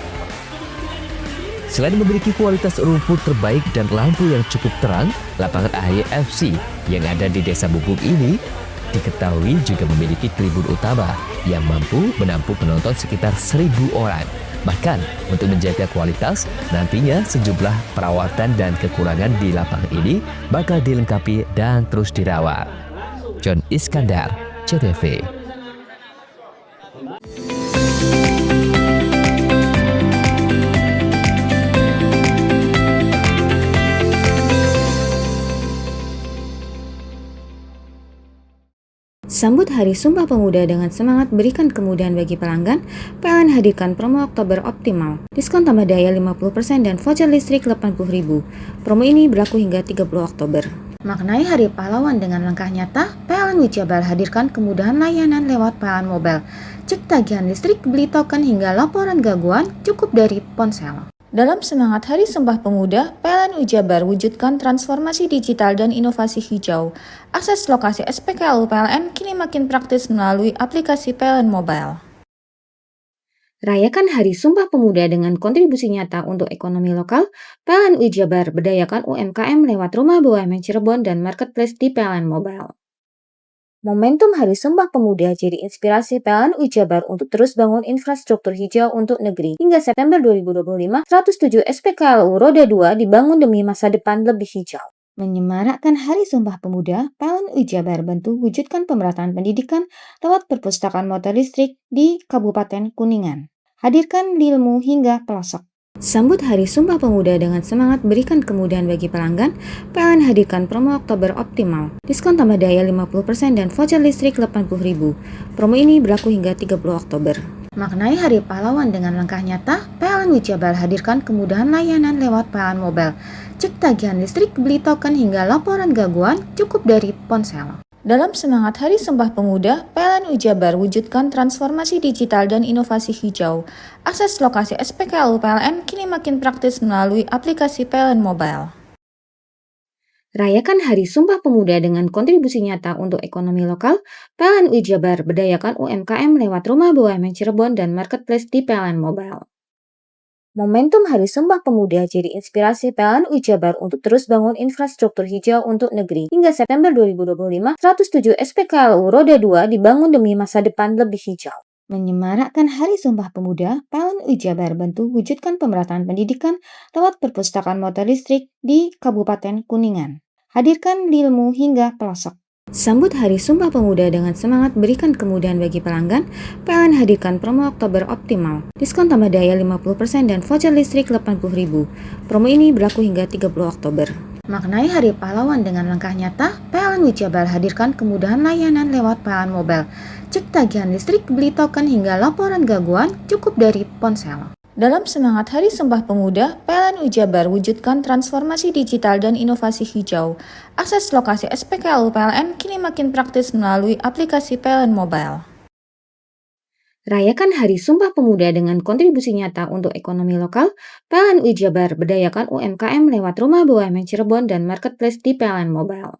Selain memiliki kualitas rumput terbaik dan lampu yang cukup terang, lapangan AHY FC yang ada di Desa Bubuk ini diketahui juga memiliki tribun utama yang mampu menampung penonton sekitar 1.000 orang. Bahkan untuk menjaga kualitas, nantinya sejumlah perawatan dan kekurangan di lapangan ini bakal dilengkapi dan terus dirawat. John Iskandar, CTV. Sambut Hari Sumpah Pemuda dengan semangat berikan kemudahan bagi pelanggan, PLN hadirkan promo Oktober Optimal. Diskon tambah daya 50% dan voucher listrik 80.000. Promo ini berlaku hingga 30 Oktober. Maknai Hari Pahlawan dengan langkah nyata, PLN Wijabar hadirkan kemudahan layanan lewat PLN Mobile. Cek tagihan listrik, beli token hingga laporan gangguan cukup dari ponsel. Dalam semangat Hari Sumpah Pemuda, PLN Wijabar wujudkan transformasi digital dan inovasi hijau. Akses lokasi SPKLU PLN kini makin praktis melalui aplikasi PLN Mobile. Rayakan Hari Sumpah Pemuda dengan kontribusi nyata untuk ekonomi lokal, PLN Wijabar berdayakan UMKM lewat Rumah BUMN Cirebon dan Marketplace di PLN Mobile. Momentum Hari Sumpah Pemuda jadi inspirasi PLN Wijabar untuk terus bangun infrastruktur hijau untuk negeri. Hingga September 2025, 107 SPKLU Roda 2 dibangun demi masa depan lebih hijau. Menyemarakkan Hari Sumpah Pemuda, PLN Wijabar bantu wujudkan pemerataan pendidikan lewat perpustakaan motor listrik di Kabupaten Kuningan. Hadirkan ilmu hingga pelosok. Sambut Hari Sumpah Pemuda dengan semangat berikan kemudahan bagi pelanggan, PLN hadirkan promo Oktober Optimal. Diskon tambah daya 50% dan voucher listrik 80.000. Promo ini berlaku hingga 30 Oktober. Maknai Hari Pahlawan dengan langkah nyata, PLN Wijabar hadirkan kemudahan layanan lewat PLN Mobile. Cek tagihan listrik, beli token hingga laporan gangguan cukup dari ponsel. Dalam semangat Hari Sumpah Pemuda, PLN Wijabar wujudkan transformasi digital dan inovasi hijau. Akses lokasi SPKLU PLN kini makin praktis melalui aplikasi PLN Mobile. Rayakan Hari Sumpah Pemuda dengan kontribusi nyata untuk ekonomi lokal, PLN Wijabar berdayakan UMKM lewat Rumah BUMN Cirebon dan Marketplace di PLN Mobile. Momentum Hari Sumpah Pemuda jadi inspirasi PLN Wijabar untuk terus bangun infrastruktur hijau untuk negeri. Hingga September 2025, 107 SPKLU Roda 2 dibangun demi masa depan lebih hijau. Menyemarakkan Hari Sumpah Pemuda, PLN Wijabar bantu wujudkan pemerataan pendidikan lewat perpustakaan motor listrik di Kabupaten Kuningan. Hadirkan ilmu hingga pelosok. Sambut Hari Sumpah Pemuda dengan semangat berikan kemudahan bagi pelanggan, PLN hadirkan promo Oktober Optimal. Diskon tambah daya 50% dan voucher listrik 80.000. Promo ini berlaku hingga 30 Oktober. Maknai Hari Pahlawan dengan langkah nyata, PLN Wijabar hadirkan kemudahan layanan lewat PLN Mobile. Cek tagihan listrik, beli token hingga laporan gangguan cukup dari ponsel. Dalam semangat Hari Sumpah Pemuda, PLN Wijabar wujudkan transformasi digital dan inovasi hijau. Akses lokasi SPKLU PLN kini makin praktis melalui aplikasi PLN Mobile. Rayakan Hari Sumpah Pemuda dengan kontribusi nyata untuk ekonomi lokal, PLN Wijabar berdayakan UMKM lewat Rumah BUMN Cirebon dan Marketplace di PLN Mobile.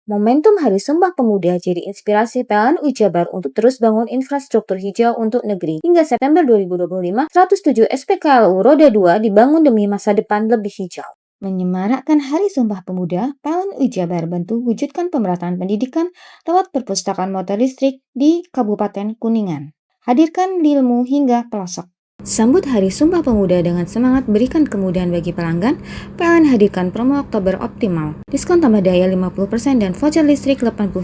Momentum Hari Sumpah Pemuda jadi inspirasi PLN Wijabar untuk terus bangun infrastruktur hijau untuk negeri. Hingga September 2025, 107 SPKLU Roda 2 dibangun demi masa depan lebih hijau. Menyemarakkan Hari Sumpah Pemuda, PLN Wijabar bantu wujudkan pemerataan pendidikan lewat perpustakaan motor listrik di Kabupaten Kuningan. Hadirkan ilmu hingga pelosok. Sambut Hari Sumpah Pemuda dengan semangat berikan kemudahan bagi pelanggan, PLN hadirkan promo Oktober Optimal. Diskon tambah daya 50% dan voucher listrik 80.000.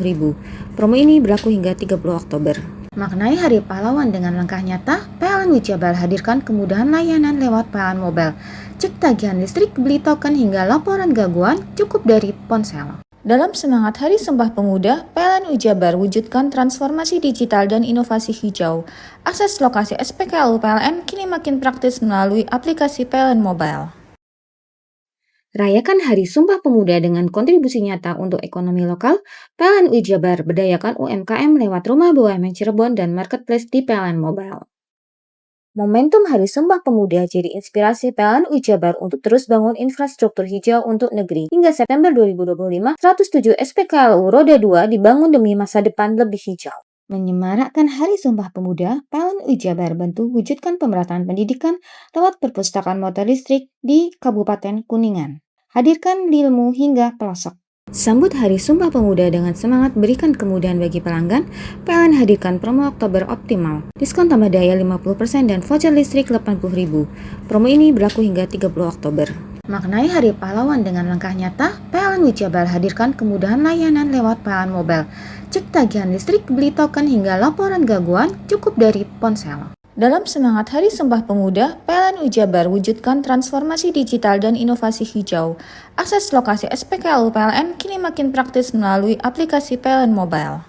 Promo ini berlaku hingga 30 Oktober. Maknai Hari Pahlawan dengan langkah nyata, PLN Wijabar hadirkan kemudahan layanan lewat PLN Mobile. Cek tagihan listrik, beli token hingga laporan gangguan cukup dari ponsel. Dalam semangat Hari Sumpah Pemuda, PLN Wijabar wujudkan transformasi digital dan inovasi hijau. Akses lokasi SPKLU PLN kini makin praktis melalui aplikasi PLN Mobile. Rayakan Hari Sumpah Pemuda dengan kontribusi nyata untuk ekonomi lokal, PLN Wijabar berdayakan UMKM lewat Rumah BUMN Cirebon dan Marketplace di PLN Mobile. Momentum Hari Sumpah Pemuda jadi inspirasi PLN Wijabar untuk terus bangun infrastruktur hijau untuk negeri. Hingga September 2025, 107 SPKLU Roda 2 dibangun demi masa depan lebih hijau. Menyemarakkan Hari Sumpah Pemuda, PLN Wijabar bantu wujudkan pemerataan pendidikan lewat perpustakaan motor listrik di Kabupaten Kuningan. Hadirkan ilmu hingga pelosok. Sambut Hari Sumpah Pemuda dengan semangat berikan kemudahan bagi pelanggan, PLN hadirkan promo Oktober Optimal. Diskon tambah daya 50% dan voucher listrik 80.000. Promo ini berlaku hingga 30 Oktober. Maknai Hari Pahlawan dengan langkah nyata, PLN Wijabar hadirkan kemudahan layanan lewat PLN Mobile. Cek tagihan listrik, beli token hingga laporan gangguan cukup dari ponsel. Dalam semangat Hari Sumpah Pemuda, PLN Wijabar wujudkan transformasi digital dan inovasi hijau. Akses lokasi SPKLU PLN kini makin praktis melalui aplikasi PLN Mobile.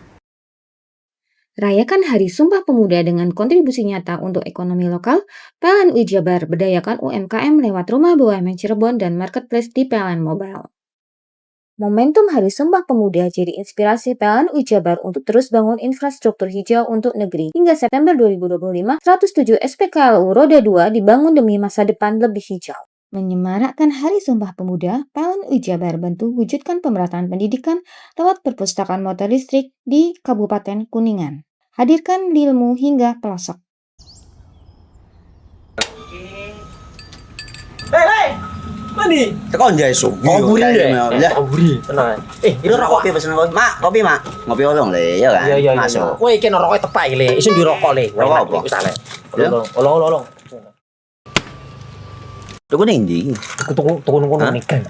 Rayakan Hari Sumpah Pemuda dengan kontribusi nyata untuk ekonomi lokal, PLN UI Jabar berdayakan UMKM lewat Rumah BUMN Cirebon dan Marketplace di PLN Mobile. Momentum Hari Sumpah Pemuda jadi inspirasi PLN UI Jabar untuk terus bangun infrastruktur hijau untuk negeri. Hingga September 2025, 107 SPKLU Roda 2 dibangun demi masa depan lebih hijau. Menyemarakkan Hari Sumpah Pemuda, PLN UI Jabar bantu wujudkan pemerataan pendidikan lewat perpustakaan motor listrik di Kabupaten Kuningan. Hadirkan ilmu hingga pelosok. Hei, mandi. Tekan jaya su. Buri deh. Ya. Buri, tenang. Pesen kopi, pesen kopi. Mak, kopi, Mak. Ngopi olong le, ya kan? Iya. Masuk. Woi, iki rokok tepak le. Isin dirokok le. Rokok apa? Wis ale. Ya. Olong. Tuku ning ndi? Tuku ngono ning gang.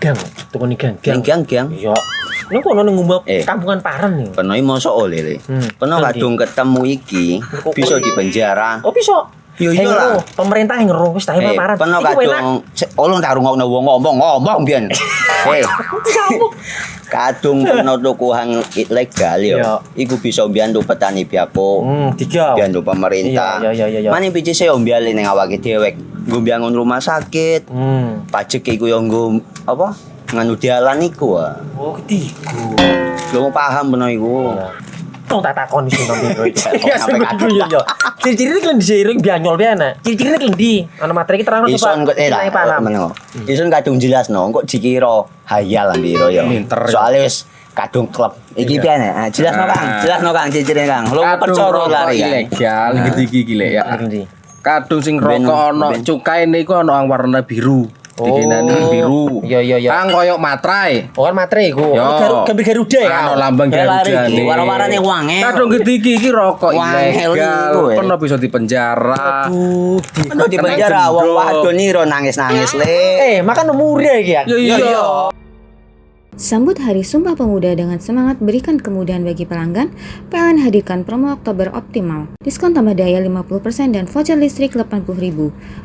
Tuku ning gang. Ning gang. Iya. Ning kono ning ngumba Eh. kampungan Paren nih. Peno iki mosok oleh le. Peno Nanti. kadung ketemu iki bisa dipenjara. Oh bisa. Yo iya lah. Pemerintah yang ngeru wis tahe Paren. Peno Iku enak. kadung olong tak rungokno wong ngomong biyen. Kadung peno tuku hang ilegal yo. Iya. Iku bisa mbiyantu petani biako. Tiga. Mbiyantu pemerintah. Iya. Mane pici saya mbiale ning awake dhewek. Nggo mbiyangun rumah sakit. Pajak iku yo nggo apa? Nganu dalan iku. Oh, ketiku. Lu paham peno iku. Tong tak takon iso nang biro iki. Iya, Iya. Ciri-cirine kan diseiring bianyol piana. Ciri-cirine klendi. Ana materi kita terang Ison kok lah meneng. Ison kadung jelasno kok dikira hayal ambiro ya. Soale wis kadung klub. Iki piye nek? Jelasno Kang ciri-cirine Kang. Lu percaya lari kan. Ilegal iki le ya. Klendi. Kadung sing rokok ono cukai niku ono yang warna biru. Dikenani biru. Iya. Kang koyo matrai. Oh kan materi iku. Yo. Gambar Garuda ya. Ono lambang Garuda nih. Warna-warnane wange. Kadung iki rokok Wangel ilegal. iku, Pernah bisa dipenjara. Peno di penjara wong wadon niro nangis-nangis le. Makan murah iki ya. Iya. Sambut Hari Sumpah Pemuda dengan semangat berikan kemudahan bagi pelanggan, PLN hadirkan promo Oktober Optimal. Diskon tambah daya 50% dan voucher listrik 80.000.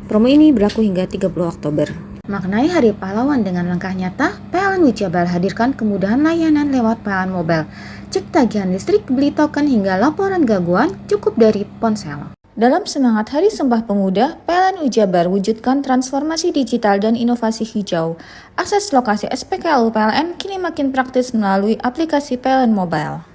Promo ini berlaku hingga 30 Oktober. Maknai Hari Pahlawan dengan langkah nyata, PLN UI Jabar hadirkan kemudahan layanan lewat PLN Mobile. Cek tagihan listrik, beli token hingga laporan gangguan cukup dari ponsel. Dalam semangat Hari Sumpah Pemuda, PLN UI Jabar wujudkan transformasi digital dan inovasi hijau. Akses lokasi SPKLU PLN kini makin praktis melalui aplikasi PLN Mobile.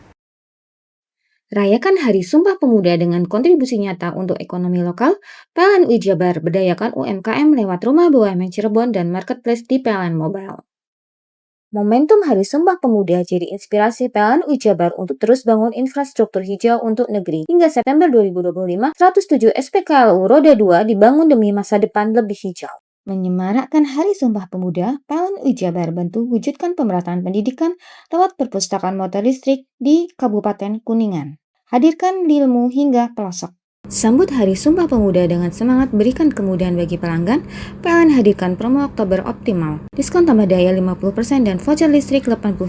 Rayakan Hari Sumpah Pemuda dengan kontribusi nyata untuk ekonomi lokal, PLN UI Jabar berdayakan UMKM lewat Rumah BUMN Cirebon dan Marketplace di PLN Mobile. Momentum Hari Sumpah Pemuda jadi inspirasi PLN UI Jabar untuk terus bangun infrastruktur hijau untuk negeri. Hingga September 2025, 107 SPKLU Roda 2 dibangun demi masa depan lebih hijau. Menyemarakkan Hari Sumpah Pemuda, PLN UI Jabar bantu wujudkan pemerataan pendidikan lewat perpustakaan motor listrik di Kabupaten Kuningan. Hadirkan ilmu hingga pelosok. Sambut Hari Sumpah Pemuda dengan semangat berikan kemudahan bagi pelanggan, PLN hadirkan promo Oktober Optimal. Diskon tambah daya 50% dan voucher listrik 80.000.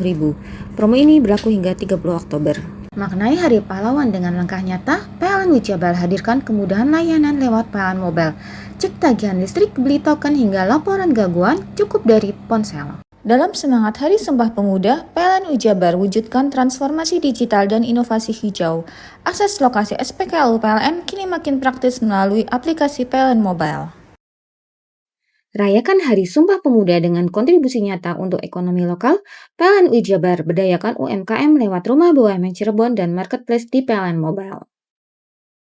Promo ini berlaku hingga 30 Oktober. Maknai Hari Pahlawan dengan langkah nyata, PLN UI Jabar hadirkan kemudahan layanan lewat PLN Mobile. Cek tagihan listrik, beli token hingga laporan gangguan cukup dari ponsel. Dalam semangat Hari Sumpah Pemuda, PLN UI Jabar wujudkan transformasi digital dan inovasi hijau. Akses lokasi SPKLU PLN kini makin praktis melalui aplikasi PLN Mobile. Rayakan Hari Sumpah Pemuda dengan kontribusi nyata untuk ekonomi lokal, PLN UI Jabar berdayakan UMKM lewat Rumah BUMN Cirebon dan Marketplace di PLN Mobile.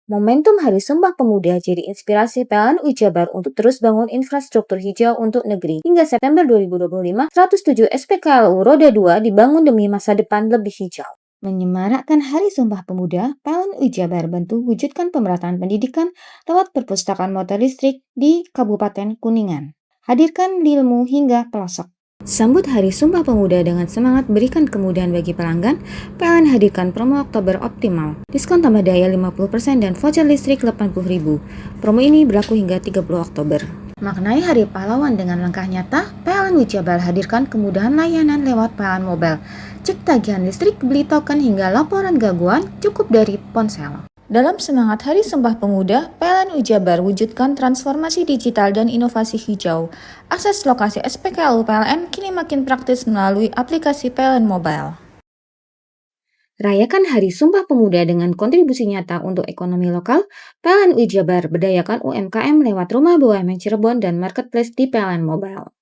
Momentum Hari Sumpah Pemuda jadi inspirasi PLN UI Jabar untuk terus bangun infrastruktur hijau untuk negeri. Hingga September 2025, 107 SPKLU Roda 2 dibangun demi masa depan lebih hijau. Menyemarakkan Hari Sumpah Pemuda, PLN UI Jabar bantu wujudkan pemerataan pendidikan lewat perpustakaan motor listrik di Kabupaten Kuningan. Hadirkan ilmu hingga pelosok. Sambut Hari Sumpah Pemuda dengan semangat berikan kemudahan bagi pelanggan, PLN hadirkan promo Oktober Optimal. Diskon tambah daya 50% dan voucher listrik 80.000. Promo ini berlaku hingga 30 Oktober. Maknai Hari Pahlawan dengan langkah nyata, PLN UI Jabar hadirkan kemudahan layanan lewat PLN Mobile. Cek tagihan listrik, beli token hingga laporan gangguan cukup dari ponsel. Dalam semangat Hari Sumpah Pemuda, PLN UI Jabar wujudkan transformasi digital dan inovasi hijau. Akses lokasi SPKLU PLN kini makin praktis melalui aplikasi PLN Mobile. Rayakan Hari Sumpah Pemuda dengan kontribusi nyata untuk ekonomi lokal, PLN UI Jabar berdayakan UMKM lewat Rumah BUMN Cirebon dan Marketplace di PLN Mobile.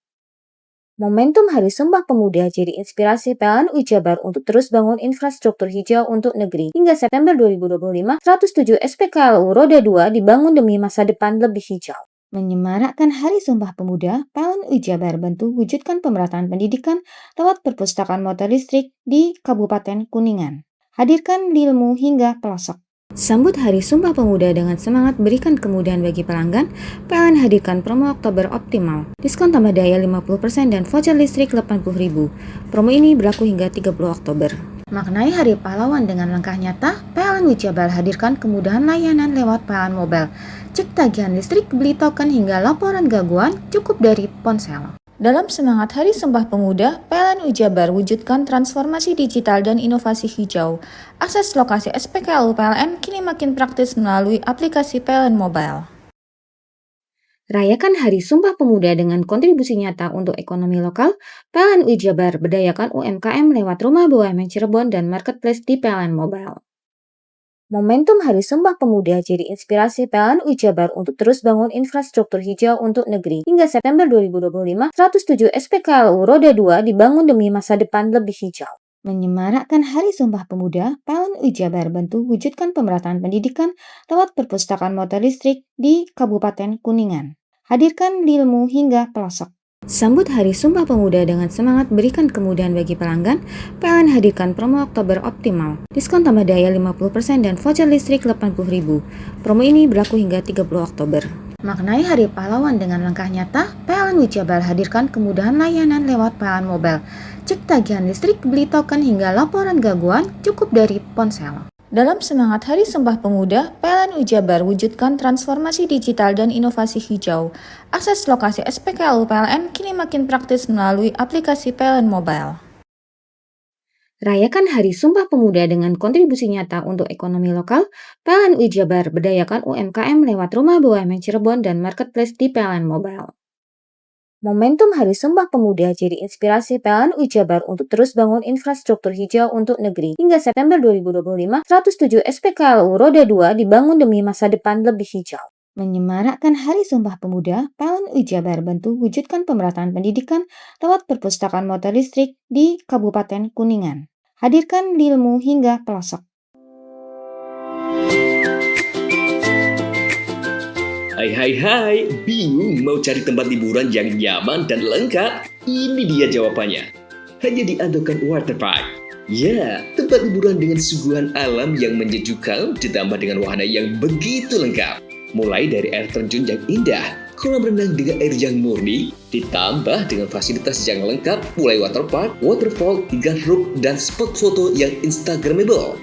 Momentum Hari Sumpah Pemuda jadi inspirasi PLN UI Jabar untuk terus bangun infrastruktur hijau untuk negeri. Hingga September 2025, 107 SPKLU Roda 2 dibangun demi masa depan lebih hijau. Menyemarakkan Hari Sumpah Pemuda, PLN UI Jabar bantu wujudkan pemerataan pendidikan lewat perpustakaan motor listrik di Kabupaten Kuningan. Hadirkan ilmu hingga pelosok. Sambut Hari Sumpah Pemuda dengan semangat berikan kemudahan bagi pelanggan, PLN hadirkan promo Oktober Optimal. Diskon tambah daya 50% dan voucher listrik 80.000. Promo ini berlaku hingga 30 Oktober. Maknai Hari Pahlawan dengan langkah nyata, PLN UI Jabar hadirkan kemudahan layanan lewat PLN Mobile. Cek tagihan listrik, beli token hingga laporan gangguan cukup dari ponsel. Dalam semangat Hari Sumpah Pemuda, PLN UI Jabar wujudkan transformasi digital dan inovasi hijau. Akses lokasi SPKLU PLN kini makin praktis melalui aplikasi PLN Mobile. Rayakan Hari Sumpah Pemuda dengan kontribusi nyata untuk ekonomi lokal, PLN UI Jabar berdayakan UMKM lewat Rumah BUMN Cirebon dan Marketplace di PLN Mobile. Momentum Hari Sumpah Pemuda jadi inspirasi PLN UI Jabar untuk terus bangun infrastruktur hijau untuk negeri. Hingga September 2025, 107 SPKLU Roda 2 dibangun demi masa depan lebih hijau. Menyemarakkan Hari Sumpah Pemuda, PLN UI Jabar bantu wujudkan pemerataan pendidikan lewat perpustakaan motor listrik di Kabupaten Kuningan. Hadirkan ilmu hingga pelosok. Sambut Hari Sumpah Pemuda dengan semangat berikan kemudahan bagi pelanggan, PLN hadirkan promo Oktober Optimal. Diskon tambah daya 50% dan voucher listrik 80.000. Promo ini berlaku hingga 30 Oktober. Maknai Hari Pahlawan dengan langkah nyata, PLN UI Jabar hadirkan kemudahan layanan lewat PLN Mobile. Cek tagihan listrik, beli token hingga laporan gangguan cukup dari ponsel. Dalam semangat Hari Sumpah Pemuda, PLN UI Jabar wujudkan transformasi digital dan inovasi hijau. Akses lokasi SPKLU PLN kini makin praktis melalui aplikasi PLN Mobile. Rayakan Hari Sumpah Pemuda dengan kontribusi nyata untuk ekonomi lokal, PLN UI Jabar berdayakan UMKM lewat Rumah BUMN Cirebon dan Marketplace di PLN Mobile. Momentum Hari Sumpah Pemuda jadi inspirasi PLN UI Jabar untuk terus bangun infrastruktur hijau untuk negeri. Hingga September 2025, 107 SPKLU Roda 2 dibangun demi masa depan lebih hijau. Menyemarakkan Hari Sumpah Pemuda, PLN UI Jabar bantu wujudkan pemerataan pendidikan lewat perpustakaan motor listrik di Kabupaten Kuningan. Hadirkan ilmu hingga pelosok. Hai, bingung mau cari tempat liburan yang nyaman dan lengkap? Ini dia jawabannya. Hanya di Andokan Waterpark. Ya, tempat liburan dengan suguhan alam yang menyejukkan ditambah dengan wahana yang begitu lengkap. Mulai dari air terjun yang indah, kolam renang dengan air yang murni, ditambah dengan fasilitas yang lengkap mulai waterpark, waterfall, hingga roof dan spot foto yang instagramable.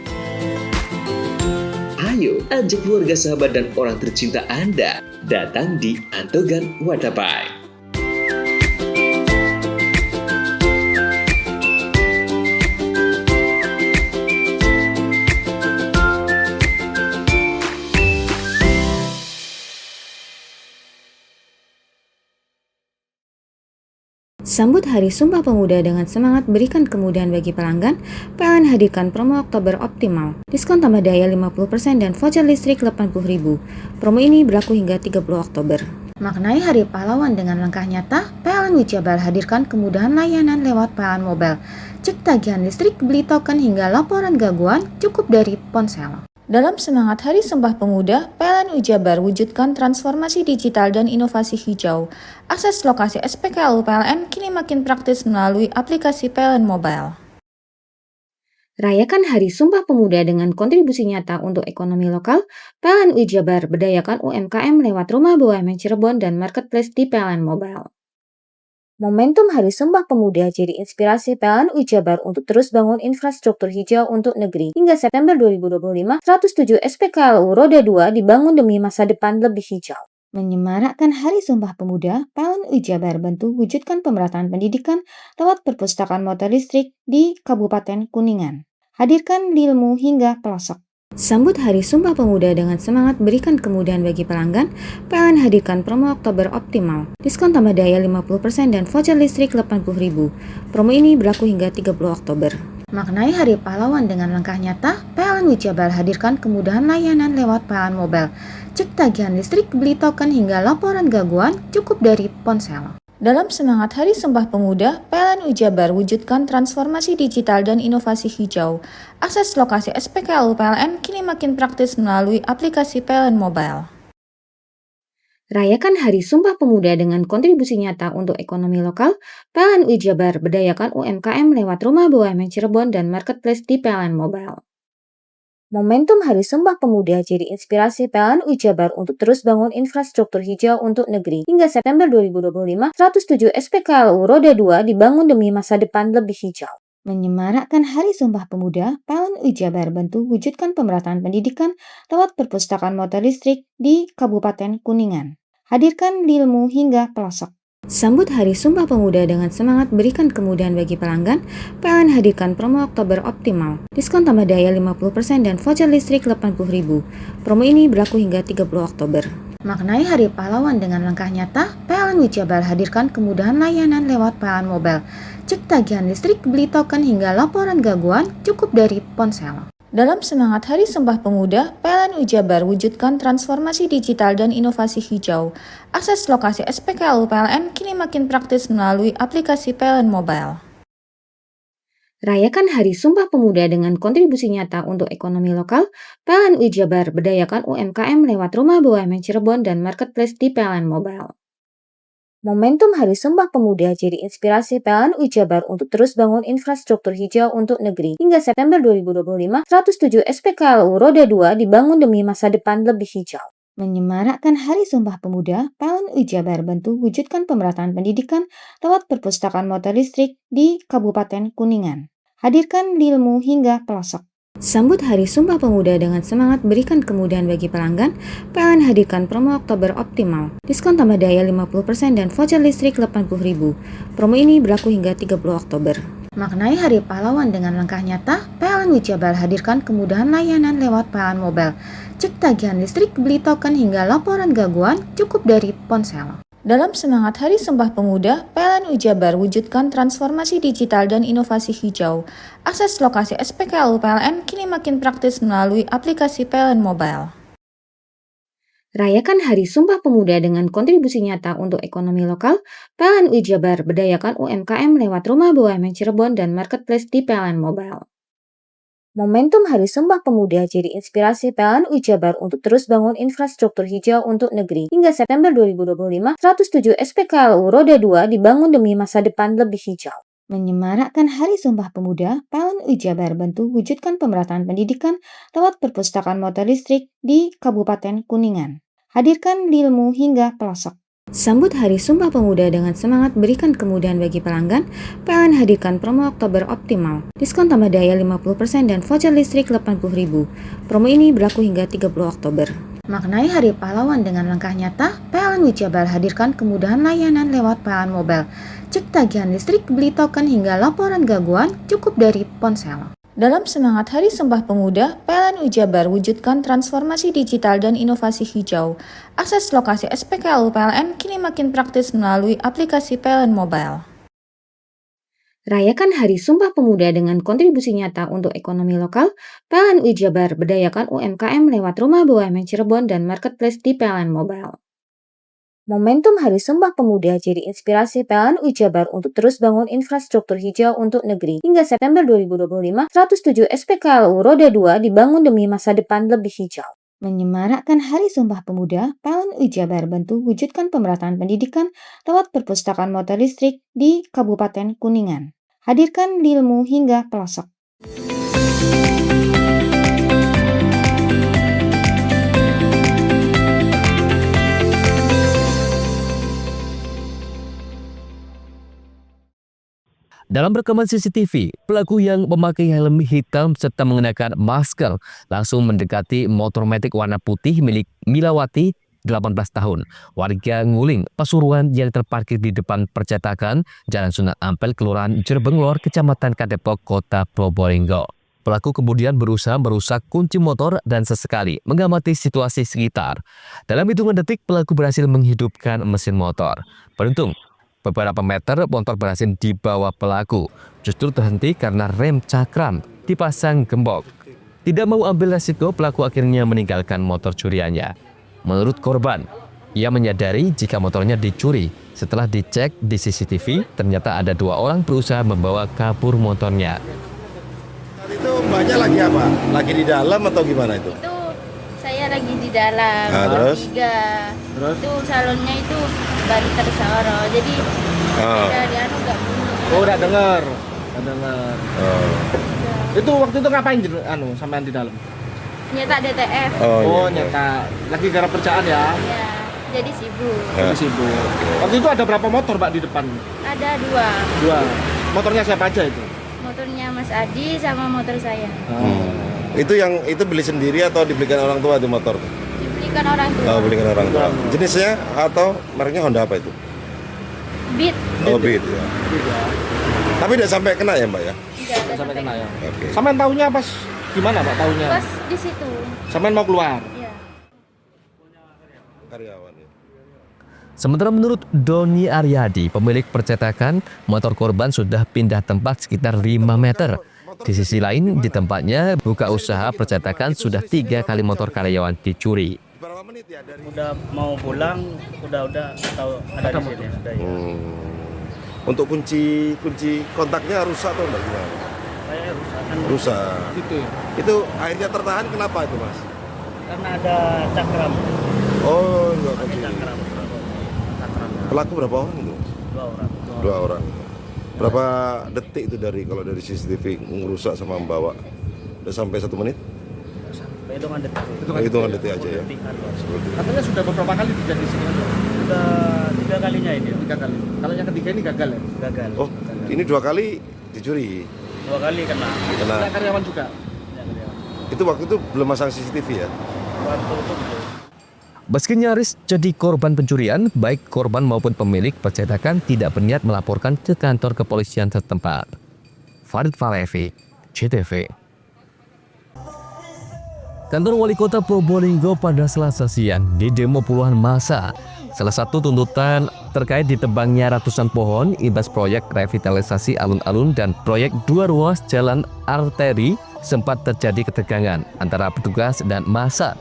Ayo, ajak keluarga, sahabat, dan orang tercinta Anda datang di Andokan Waterpark. Sambut Hari Sumpah Pemuda dengan semangat berikan kemudahan bagi pelanggan, PLN hadirkan promo Oktober Optimal. Diskon tambah daya 50% dan voucher listrik 80.000. Promo ini berlaku hingga 30 Oktober. Maknai Hari Pahlawan dengan langkah nyata, PLN UI Jabar hadirkan kemudahan layanan lewat PLN Mobile. Cek tagihan listrik, beli token hingga laporan gangguan cukup dari ponsel. Dalam semangat Hari Sumpah Pemuda, PLN UI Jabar wujudkan transformasi digital dan inovasi hijau. Akses lokasi SPKLU PLN kini makin praktis melalui aplikasi PLN Mobile. Rayakan Hari Sumpah Pemuda dengan kontribusi nyata untuk ekonomi lokal, PLN UI Jabar berdayakan UMKM lewat Rumah BUMN Cirebon dan Marketplace di PLN Mobile. Momentum Hari Sumpah Pemuda jadi inspirasi PLN UI Jabar untuk terus bangun infrastruktur hijau untuk negeri. Hingga September 2025, 107 SPKLU Roda 2 dibangun demi masa depan lebih hijau. Menyemarakkan Hari Sumpah Pemuda, PLN UI Jabar bantu wujudkan pemerataan pendidikan lewat perpustakaan motor listrik di Kabupaten Kuningan. Hadirkan ilmu hingga pelosok. Sambut Hari Sumpah Pemuda dengan semangat berikan kemudahan bagi pelanggan, PLN hadirkan promo Oktober Optimal. Diskon tambah daya 50% dan voucher listrik 80.000. Promo ini berlaku hingga 30 Oktober. Maknai Hari Pahlawan dengan langkah nyata, PLN Wijabar hadirkan kemudahan layanan lewat PLN Mobile. Cek tagihan listrik, beli token hingga laporan gangguan cukup dari ponsel. Dalam semangat Hari Sumpah Pemuda, PLN Wijabar wujudkan transformasi digital dan inovasi hijau. Akses lokasi SPKLU PLN kini makin praktis melalui aplikasi PLN Mobile. Rayakan Hari Sumpah Pemuda dengan kontribusi nyata untuk ekonomi lokal, PLN Wijabar berdayakan UMKM lewat Rumah BUMN Cirebon dan Marketplace di PLN Mobile. Momentum Hari Sumpah Pemuda jadi inspirasi PLN Wijabar untuk terus bangun infrastruktur hijau untuk negeri. Hingga September 2025, 107 SPKLU Roda 2 dibangun demi masa depan lebih hijau. Menyemarakkan Hari Sumpah Pemuda, PLN Wijabar bantu wujudkan pemerataan pendidikan lewat perpustakaan motor listrik di Kabupaten Kuningan. Hadirkan ilmu hingga pelosok. Sambut Hari Sumpah Pemuda dengan semangat berikan kemudahan bagi pelanggan, PLN hadirkan promo Oktober Optimal. Diskon tambah daya 50% dan voucher listrik 80.000. Promo ini berlaku hingga 30 Oktober. Maknai Hari Pahlawan dengan langkah nyata, PLN Wijabar hadirkan kemudahan layanan lewat PLN Mobile. Cek tagihan listrik, beli token hingga laporan gangguan cukup dari ponsel. Dalam semangat Hari Sumpah Pemuda, PLN Wijabar wujudkan transformasi digital dan inovasi hijau. Akses lokasi SPKLU PLN kini makin praktis melalui aplikasi PLN Mobile. Rayakan Hari Sumpah Pemuda dengan kontribusi nyata untuk ekonomi lokal, PLN Wijabar berdayakan UMKM lewat Rumah BUMN Cirebon dan Marketplace di PLN Mobile. Momentum Hari Sumpah Pemuda jadi inspirasi PLN Wijabar untuk terus bangun infrastruktur hijau untuk negeri. Hingga September 2025, 107 SPKLU Roda 2 dibangun demi masa depan lebih hijau. Menyemarakkan Hari Sumpah Pemuda, PLN Wijabar bantu wujudkan pemerataan pendidikan lewat perpustakaan motor listrik di Kabupaten Kuningan. Hadirkan ilmu hingga pelosok. Sambut Hari Sumpah Pemuda dengan semangat berikan kemudahan bagi pelanggan, PLN hadirkan promo Oktober Optimal. Diskon tambah daya 50% dan voucher listrik 80.000. Promo ini berlaku hingga 30 Oktober. Maknai Hari Pahlawan dengan langkah nyata, PLN Wijabar hadirkan kemudahan layanan lewat PLN Mobile. Cek tagihan listrik, beli token hingga laporan gangguan cukup dari ponsel. Dalam semangat Hari Sumpah Pemuda, PLN Wijabar wujudkan transformasi digital dan inovasi hijau. Akses lokasi SPKLU PLN kini makin praktis melalui aplikasi PLN Mobile. Rayakan Hari Sumpah Pemuda dengan kontribusi nyata untuk ekonomi lokal, PLN Wijabar berdayakan UMKM lewat Rumah BUMN Cirebon dan Marketplace di PLN Mobile. Momentum Hari Sumpah Pemuda jadi inspirasi PLN Wijabar untuk terus bangun infrastruktur hijau untuk negeri. Hingga September 2025, 107 SPKLU Roda 2 dibangun demi masa depan lebih hijau. Menyemarakkan Hari Sumpah Pemuda, PLN Wijabar bantu wujudkan pemerataan pendidikan lewat perpustakaan motor listrik di Kabupaten Kuningan. Hadirkan ilmu hingga pelosok. Sambut Hari Sumpah Pemuda dengan semangat berikan kemudahan bagi pelanggan, PLN hadirkan promo Oktober Optimal. Diskon tambah daya 50% dan voucher listrik 80.000. Promo ini berlaku hingga 30 Oktober. Maknai Hari Pahlawan dengan langkah nyata, PLN Wijabar hadirkan kemudahan layanan lewat PLN Mobile. Cek tagihan listrik, beli token hingga laporan gangguan cukup dari ponsel. Dalam semangat Hari Sumpah Pemuda, PLN Wijabar wujudkan transformasi digital dan inovasi hijau. Akses lokasi SPKLU PLN kini makin praktis melalui aplikasi PLN Mobile. Rayakan Hari Sumpah Pemuda dengan kontribusi nyata untuk ekonomi lokal, PLN Wijabar berdayakan UMKM lewat Rumah BUMN Cirebon dan Marketplace di PLN Mobile. Momentum Hari Sumpah Pemuda jadi inspirasi PLN Wijabar untuk terus bangun infrastruktur hijau untuk negeri. Hingga September 2025, 107 SPKLU Roda 2 dibangun demi masa depan lebih hijau. Menyemarakkan Hari Sumpah Pemuda, PLN Wijabar bantu wujudkan pemerataan pendidikan lewat perpustakaan motor listrik di Kabupaten Kuningan. Hadirkan ilmu hingga pelosok. Dalam rekaman CCTV, pelaku yang memakai helm hitam serta mengenakan masker langsung mendekati motor metik warna putih milik Milawati, 18 tahun, warga Nguling, Pasuruan yang terparkir di depan percetakan Jalan Sunat Ampel, Kelurahan Jerbenglor, Kecamatan Kadepok, Kota Probolinggo. Pelaku kemudian berusaha merusak kunci motor dan sesekali mengamati situasi sekitar. Dalam hitungan detik, pelaku berhasil menghidupkan mesin motor. Beruntung, Beberapa meter motor berhasil dibawa pelaku, justru terhenti karena rem cakram dipasang gembok. Tidak mau ambil resiko, pelaku akhirnya meninggalkan motor curiannya. Menurut korban, ia menyadari jika motornya dicuri. Setelah dicek di CCTV, ternyata ada 2 orang berusaha membawa kabur motornya. Itu mbaknya lagi apa? Lagi di dalam atau gimana itu? Itu saya lagi di dalam. Terus? Terus? Itu salonnya itu baru tersoro. Jadi dari anu nggak bunyi. Oh, udah dengar. Itu waktu itu ngapain sampean di dalam? Nyetak DTF. Nyata. Lagi garap kerjaan ya? Iya. Jadi sibuk. Waktu itu ada berapa motor Mbak di depan? Ada 2. Motornya siapa aja itu? Motornya Mas Adi sama motor saya. Itu beli sendiri atau dibelikan orang tua itu motor? Dibelikan orang tua. Oh, belikan orang tua. Jenisnya atau mereknya Honda apa itu? Beat. Oh, Beat ya. Tapi udah sampai kena ya Mbak ya? Tidak sampai kena. Ya. Oke. Sampean taunya pas gimana Pak taunya? Pas di situ. Sampean mau keluar? Iya. Karyawan ya. Sementara menurut Doni Aryadi, pemilik percetakan, motor korban sudah pindah tempat sekitar 5 meter. Di sisi lain, di tempatnya buka usaha percetakan sudah 3 kali motor karyawan dicuri. Berapa menit ya dari? Udah mau pulang, udah tahu ada di sini. Untuk kunci kontaknya rusak atau enggak gimana? Kayak rusak. Rusak. Itu akhirnya tertahan kenapa itu Mas? Karena ada cakram. Oh, enggak kunci. Cakram. Pelaku berapa orang itu? 2 orang. 2 orang. Berapa detik itu kalau dari CCTV ngerusak sama membawa? Udah sampai 1 menit? Hitungan detik. Hitungan detik aja ya. Katanya sudah beberapa kali terjadi di sini. Sudah 3 kalinya ini. 3 kali. Kalau yang ketiga ini gagal ya? Gagal. Oh, ini 2 kali dicuri. 2 kali kena. Yang karyawan juga. Itu waktu itu belum masang CCTV ya? Waktu itu Meski nyaris jadi korban pencurian, baik korban maupun pemilik percetakan tidak berniat melaporkan ke kantor kepolisian setempat. Farid Falevi, CTV. Kantor Wali Kota Probolinggo pada Selasa siang didemo puluhan massa. Salah satu tuntutan terkait ditebangnya ratusan pohon imbas proyek revitalisasi alun-alun dan proyek 2 ruas jalan arteri sempat terjadi ketegangan antara petugas dan massa.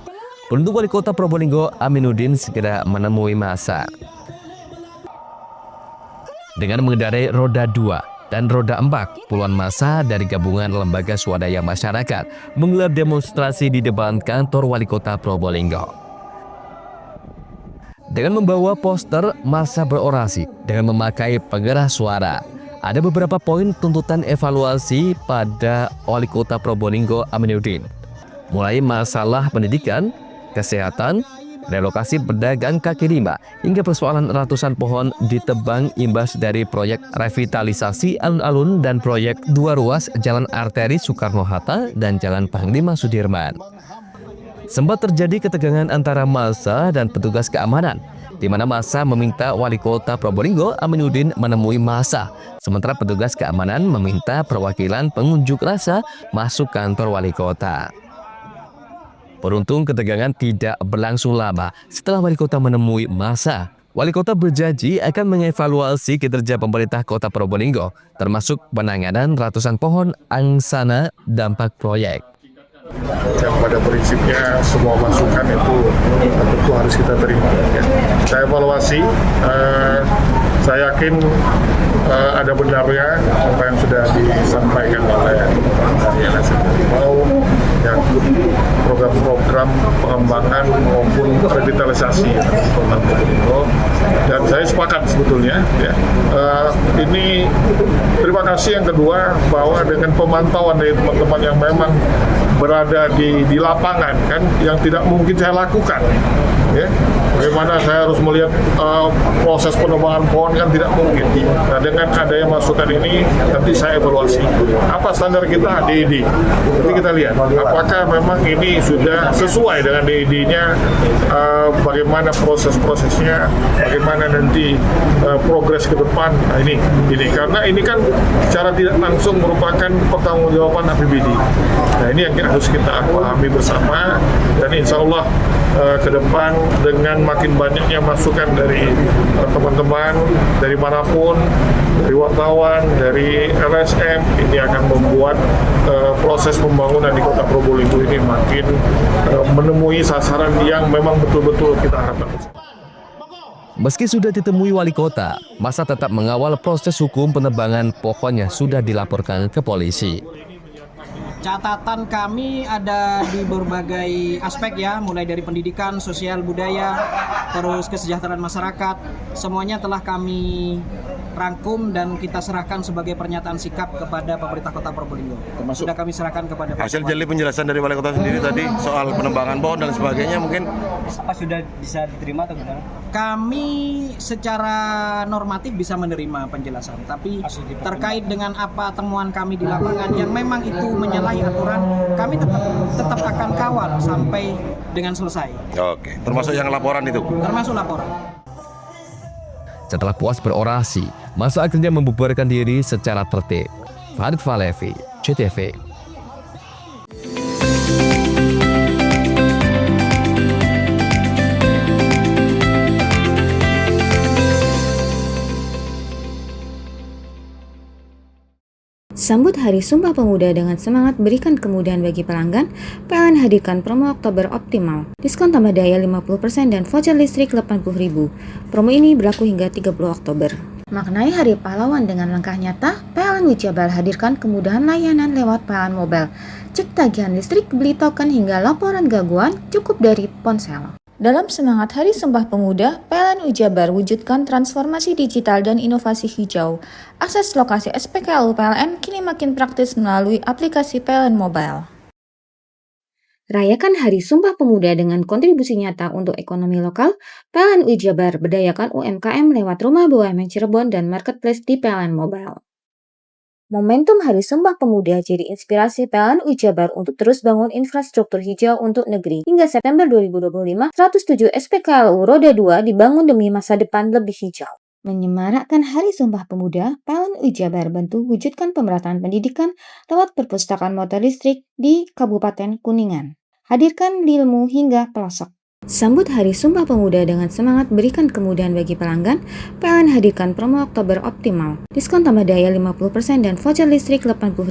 Beruntung Wali Kota Probolinggo Aminuddin segera menemui massa. Dengan mengendarai roda 2 dan roda 4, puluhan massa dari gabungan lembaga swadaya masyarakat menggelar demonstrasi di depan kantor Wali Kota Probolinggo. Dengan membawa poster, massa berorasi dengan memakai pengeras suara. Ada beberapa poin tuntutan evaluasi pada Wali Kota Probolinggo Aminuddin, mulai masalah pendidikan, kesehatan, relokasi pedagang kaki lima, hingga persoalan ratusan pohon ditebang imbas dari proyek revitalisasi alun-alun dan proyek 2 ruas jalan arteri Soekarno-Hatta dan Jalan Panglima Sudirman. Sempat terjadi ketegangan antara massa dan petugas keamanan, di mana massa meminta Wali Kota Probolinggo Aminuddin menemui massa, sementara petugas keamanan meminta perwakilan pengunjuk rasa masuk kantor Wali Kota. Beruntung ketegangan tidak berlangsung lama. Setelah Wali Kota menemui massa, Wali Kota berjanji akan mengevaluasi kinerja pemerintah Kota Probolinggo, termasuk penanganan ratusan pohon angsana dampak proyek. Yang pada prinsipnya semua masukan itu tentu harus kita terima. Ya. Saya evaluasi, saya yakin ada benarnya apa yang sudah disampaikan oleh program-program pengembangan maupun revitalisasi Kota Probolinggo, dan saya sepakat sebetulnya. Ya. Ini terima kasih yang kedua bahwa dengan pemantauan dari teman-teman yang memang berada di lapangan kan, yang tidak mungkin saya lakukan, ya. Bagaimana saya harus melihat proses penebangan pohon kan tidak mungkin. Nah, dengan adanya masukan ini nanti saya evaluasi apa standar kita DED. Nanti kita lihat apakah memang ini sudah sesuai dengan DED-nya, bagaimana proses-prosesnya, bagaimana nanti progres ke depan. Nah, ini karena ini kan secara tidak langsung merupakan pertanggungjawaban APBD. Nah, ini yang harus kita pahami bersama, dan insya Allah ke depan dengan makin banyaknya masukan dari teman-teman, dari manapun, dari wartawan, dari LSM, ini akan membuat proses pembangunan di Kota Probolinggo ini makin menemui sasaran yang memang betul-betul kita harapkan. Meski sudah ditemui wali kota, masa tetap mengawal proses hukum penebangan pohon yang sudah dilaporkan ke polisi. Catatan kami ada di berbagai aspek ya, mulai dari pendidikan, sosial, budaya, terus kesejahteraan masyarakat. Semuanya telah kami rangkum dan kita serahkan sebagai pernyataan sikap kepada pemerintah Kota Probolinggo. Sudah kami serahkan kepada hasil jeli penjelasan dari wali kota sendiri tadi soal penebangan pohon dan sebagainya, mungkin apa sudah bisa diterima atau gimana? Kami secara normatif bisa menerima penjelasan, tapi terkait dengan apa temuan kami di lapangan yang memang itu menyalahi aturan, kami tetap akan kawal sampai dengan selesai. Oke, termasuk yang laporan itu? Termasuk laporan. Setelah puas berorasi, masa akhirnya membubarkan diri secara tertib. Farid Falevi, CTV. Sambut Hari Sumpah Pemuda dengan semangat berikan kemudahan bagi pelanggan, PLN hadirkan promo Oktober optimal. Diskon tambah daya 50% dan voucher listrik 80.000. Promo ini berlaku hingga 30 Oktober. Maknai Hari Pahlawan dengan langkah nyata, PLN Wijabar hadirkan kemudahan layanan lewat PLN Mobile. Cek tagihan listrik, beli token hingga laporan gangguan cukup dari ponsel. Dalam semangat Hari Sumpah Pemuda, PLN Wijabar wujudkan transformasi digital dan inovasi hijau. Akses lokasi SPKLU PLN kini makin praktis melalui aplikasi PLN Mobile. Rayakan Hari Sumpah Pemuda dengan kontribusi nyata untuk ekonomi lokal, PLN Wijabar berdayakan UMKM lewat Rumah BUMN Cirebon dan Marketplace di PLN Mobile. Momentum Hari Sumpah Pemuda jadi inspirasi PLN Wijabar untuk terus bangun infrastruktur hijau untuk negeri. Hingga September 2025, 107 SPKLU Roda 2 dibangun demi masa depan lebih hijau. Menyemarakkan Hari Sumpah Pemuda, PLN Wijabar bantu wujudkan pemerataan pendidikan lewat perpustakaan motor listrik di Kabupaten Kuningan. Hadirkan ilmu hingga pelosok. Sambut Hari Sumpah Pemuda dengan semangat berikan kemudahan bagi pelanggan, PLN hadirkan promo Oktober optimal. Diskon tambah daya 50% dan voucher listrik 80.000.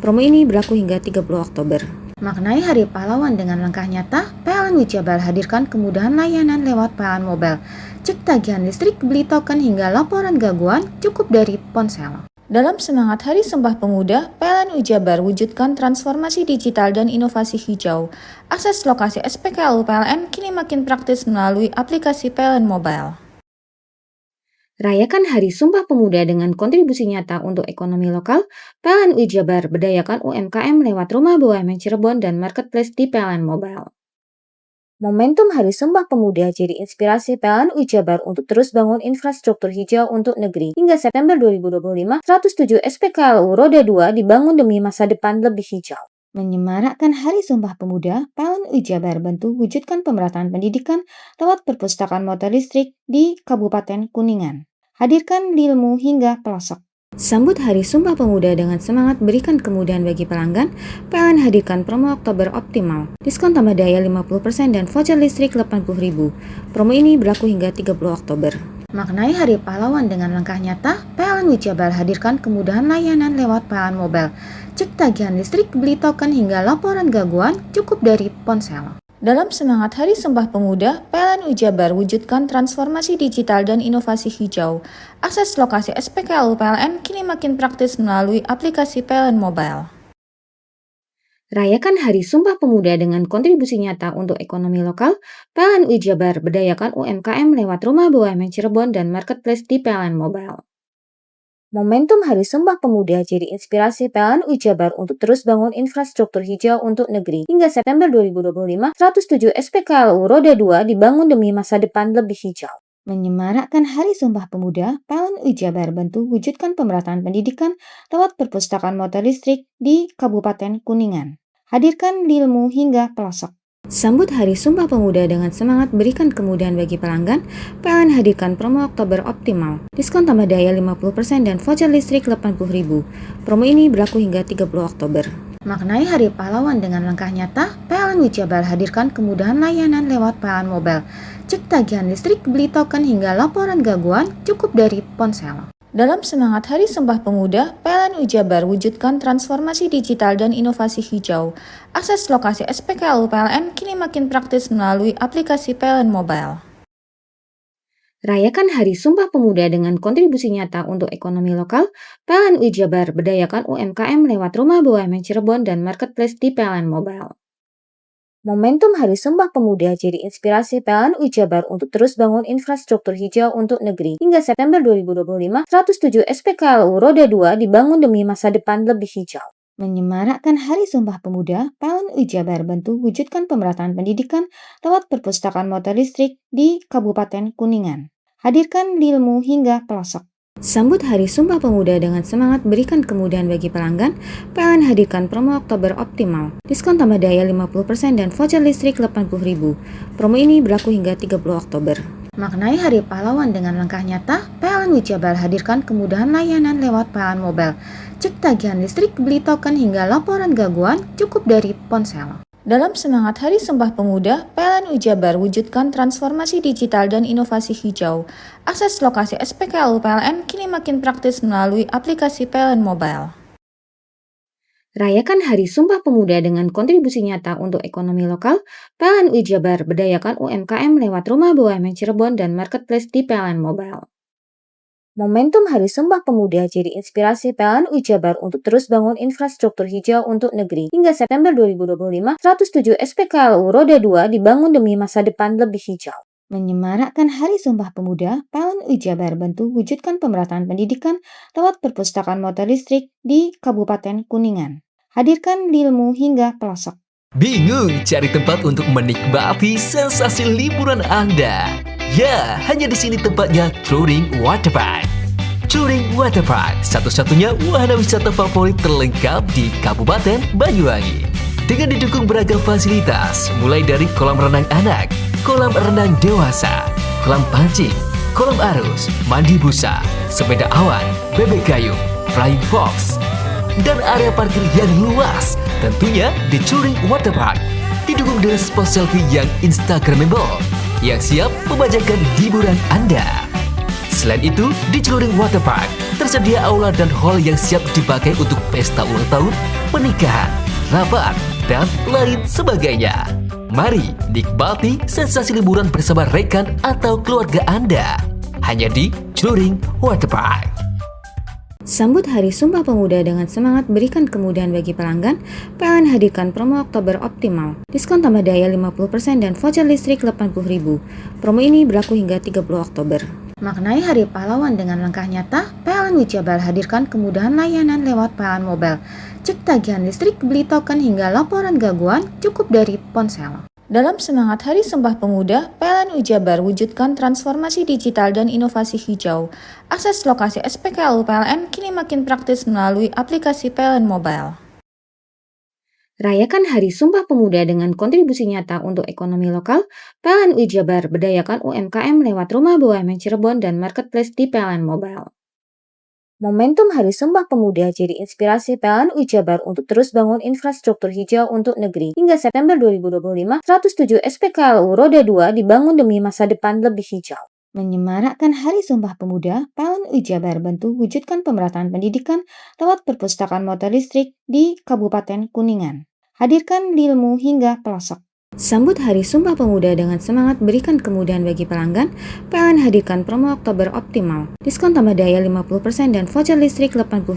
Promo ini berlaku hingga 30 Oktober. Maknai Hari Pahlawan dengan langkah nyata, PLN Wijabar hadirkan kemudahan layanan lewat PLN Mobile. Cek tagihan listrik, beli token hingga laporan gangguan cukup dari ponsel. Dalam semangat Hari Sumpah Pemuda, PLN Wijabar wujudkan transformasi digital dan inovasi hijau. Akses lokasi SPKLU PLN kini makin praktis melalui aplikasi PLN Mobile. Rayakan Hari Sumpah Pemuda dengan kontribusi nyata untuk ekonomi lokal, PLN Wijabar berdayakan UMKM lewat Rumah BUMN Cirebon dan Marketplace di PLN Mobile. Momentum Hari Sumpah Pemuda jadi inspirasi PLN Wijabar untuk terus bangun infrastruktur hijau untuk negeri. Hingga September 2025, 107 SPKLU Roda 2 dibangun demi masa depan lebih hijau. Menyemarakkan Hari Sumpah Pemuda, PLN Wijabar bantu wujudkan pemerataan pendidikan lewat perpustakaan motor listrik di Kabupaten Kuningan. Hadirkan ilmu hingga pelosok. Sambut Hari Sumpah Pemuda dengan semangat berikan kemudahan bagi pelanggan, PLN hadirkan promo Oktober optimal. Diskon tambah daya 50% dan voucher listrik 80.000. Promo ini berlaku hingga 30 Oktober. Maknai Hari Pahlawan dengan langkah nyata, PLN Wijabar hadirkan kemudahan layanan lewat PLN Mobile. Cek tagihan listrik, beli token hingga laporan gangguan cukup dari ponsel. Dalam semangat Hari Sumpah Pemuda, PLN Wijabar wujudkan transformasi digital dan inovasi hijau. Akses lokasi SPKLU PLN kini makin praktis melalui aplikasi PLN Mobile. Rayakan Hari Sumpah Pemuda dengan kontribusi nyata untuk ekonomi lokal, PLN Wijabar berdayakan UMKM lewat Rumah BUMN Cirebon dan Marketplace di PLN Mobile. Momentum Hari Sumpah Pemuda jadi inspirasi PLN Wijabar untuk terus bangun infrastruktur hijau untuk negeri. Hingga September 2025, 107 SPKLU Roda 2 dibangun demi masa depan lebih hijau. Menyemarakkan Hari Sumpah Pemuda, PLN Wijabar bantu wujudkan pemerataan pendidikan lewat perpustakaan motor listrik di Kabupaten Kuningan. Hadirkan ilmu hingga pelosok. Sambut Hari Sumpah Pemuda dengan semangat berikan kemudahan bagi pelanggan, PLN hadirkan promo Oktober optimal. Diskon tambah daya 50% dan voucher listrik 80.000. Promo ini berlaku hingga 30 Oktober. Maknai Hari Pahlawan dengan langkah nyata, PLN Wijabar hadirkan kemudahan layanan lewat PLN Mobile. cek tagihan listrik, beli token hingga laporan gangguan cukup dari ponsel. Dalam semangat Hari Sumpah Pemuda, PLN Jabar wujudkan transformasi digital dan inovasi hijau. Akses lokasi SPKLU PLN kini makin praktis melalui aplikasi PLN Mobile. Rayakan Hari Sumpah Pemuda dengan kontribusi nyata untuk ekonomi lokal. PLN Jabar berdayakan UMKM lewat Rumah BUMN Cirebon dan Marketplace di PLN Mobile. Momentum Hari Sumpah Pemuda jadi inspirasi PLN Jabar untuk terus bangun infrastruktur hijau untuk negeri. Hingga September 2025, 107 SPKLU Roda 2 dibangun demi masa depan lebih hijau. Menyemarakkan Hari Sumpah Pemuda, PLN Jabar bantu wujudkan pemerataan pendidikan lewat perpustakaan motor listrik di Kabupaten Kuningan. Hadirkan ilmu hingga pelosok. Sambut Hari Sumpah Pemuda dengan semangat berikan kemudahan bagi pelanggan, PLN hadirkan promo Oktober Optimal. Diskon tambah daya 50% dan voucher listrik 80.000. Promo ini berlaku hingga 30 Oktober. Maknai Hari Pahlawan dengan langkah nyata, PLN Jabar hadirkan kemudahan layanan lewat PLN Mobile. Cek tagihan listrik, beli token hingga laporan gangguan cukup dari ponsel. Dalam semangat Hari Sumpah Pemuda, PLN Jabar wujudkan transformasi digital dan inovasi hijau. Akses lokasi SPKLU PLN kini makin praktis melalui aplikasi PLN Mobile. Rayakan Hari Sumpah Pemuda dengan kontribusi nyata untuk ekonomi lokal. PLN Jabar berdayakan UMKM lewat Rumah BUMN Cirebon dan Marketplace di PLN Mobile. Momentum Hari Sumpah Pemuda jadi inspirasi PLN Jabar untuk terus bangun infrastruktur hijau untuk negeri. Hingga September 2025, 107 SPKLU Roda 2 dibangun demi masa depan lebih hijau. Menyemarakkan Hari Sumpah Pemuda, PLN Jabar bantu wujudkan pemerataan pendidikan lewat perpustakaan motor listrik di Kabupaten Kuningan. Hadirkan ilmu hingga pelosok. Bingung cari tempat untuk menikmati sensasi liburan Anda? Ya, hanya di sini tempatnya Touring Waterpark. Touring Waterpark, satu-satunya wahana wisata favorit terlengkap di Kabupaten Banyuwangi. Dengan didukung beragam fasilitas, mulai dari kolam renang anak, kolam renang dewasa, kolam pancing, kolam arus, mandi busa, sepeda awan, bebek gayung, flying fox, dan area parkir yang luas. Tentunya di Touring Waterpark didukung dengan spot selfie yang instagramable yang siap membajakan hiburan Anda. Selain itu, di Touring Waterpark tersedia aula dan hall yang siap dipakai untuk pesta ulang tahun, pernikahan, rapat, dan lain sebagainya. Mari nikmati sensasi liburan bersama rekan atau keluarga Anda hanya di Touring Waterpark. Sambut Hari Sumpah Pemuda dengan semangat berikan kemudahan bagi pelanggan, PLN hadirkan promo Oktober Optimal. Diskon tambah daya 50% dan voucher listrik 80.000. Promo ini berlaku hingga 30 Oktober. Maknai Hari Pahlawan dengan langkah nyata, PLN Jabar hadirkan kemudahan layanan lewat PLN Mobile. Cek tagihan listrik, beli token hingga laporan gangguan cukup dari ponsel. Dalam semangat Hari Sumpah Pemuda, PLN Jabar wujudkan transformasi digital dan inovasi hijau. Akses lokasi SPKLU PLN kini makin praktis melalui aplikasi PLN Mobile. Rayakan Hari Sumpah Pemuda dengan kontribusi nyata untuk ekonomi lokal. PLN Jabar berdayakan UMKM lewat Rumah BUMN Cirebon dan Marketplace di PLN Mobile. Momentum Hari Sumpah Pemuda jadi inspirasi PLN Jabar untuk terus bangun infrastruktur hijau untuk negeri. Hingga September 2025, 107 SPKLU Roda 2 dibangun demi masa depan lebih hijau. Menyemarakkan Hari Sumpah Pemuda, PLN Jabar bantu wujudkan pemerataan pendidikan lewat perpustakaan motor listrik di Kabupaten Kuningan. Hadirkan ilmu hingga pelosok. Sambut Hari Sumpah Pemuda dengan semangat berikan kemudahan bagi pelanggan, PLN hadirkan promo Oktober Optimal. Diskon tambah daya 50% dan voucher listrik 80.000.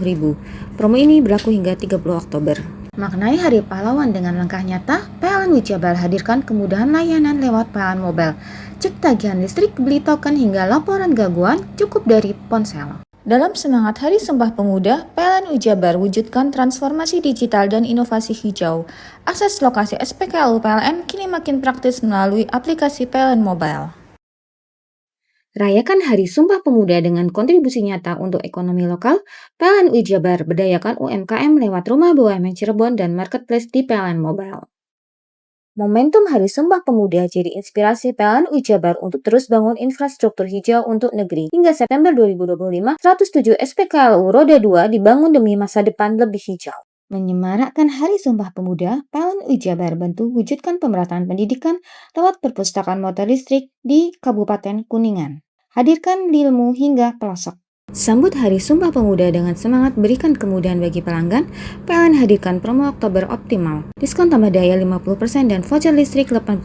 Promo ini berlaku hingga 30 Oktober. Maknai Hari Pahlawan dengan langkah nyata, PLN Jabar hadirkan kemudahan layanan lewat PLN Mobile. Cek tagihan listrik, beli token hingga laporan gangguan cukup dari ponsel. Dalam semangat Hari Sumpah Pemuda, PLN Jabar wujudkan transformasi digital dan inovasi hijau. Akses lokasi SPKLU PLN kini makin praktis melalui aplikasi PLN Mobile. Rayakan Hari Sumpah Pemuda dengan kontribusi nyata untuk ekonomi lokal. PLN Jabar berdayakan UMKM lewat Rumah BUMN Cirebon dan Marketplace di PLN Mobile. Momentum Hari Sumpah Pemuda jadi inspirasi PLN Jabar untuk terus bangun infrastruktur hijau untuk negeri. Hingga September 2025, 107 SPKLU Roda 2 dibangun demi masa depan lebih hijau. Menyemarakkan Hari Sumpah Pemuda, PLN Jabar bantu wujudkan pemerataan pendidikan lewat perpustakaan motor listrik di Kabupaten Kuningan. Hadirkan ilmu hingga pelosok. Sambut Hari Sumpah Pemuda dengan semangat berikan kemudahan bagi pelanggan, PLN hadirkan promo Oktober Optimal. Diskon tambah daya 50% dan voucher listrik 80.000.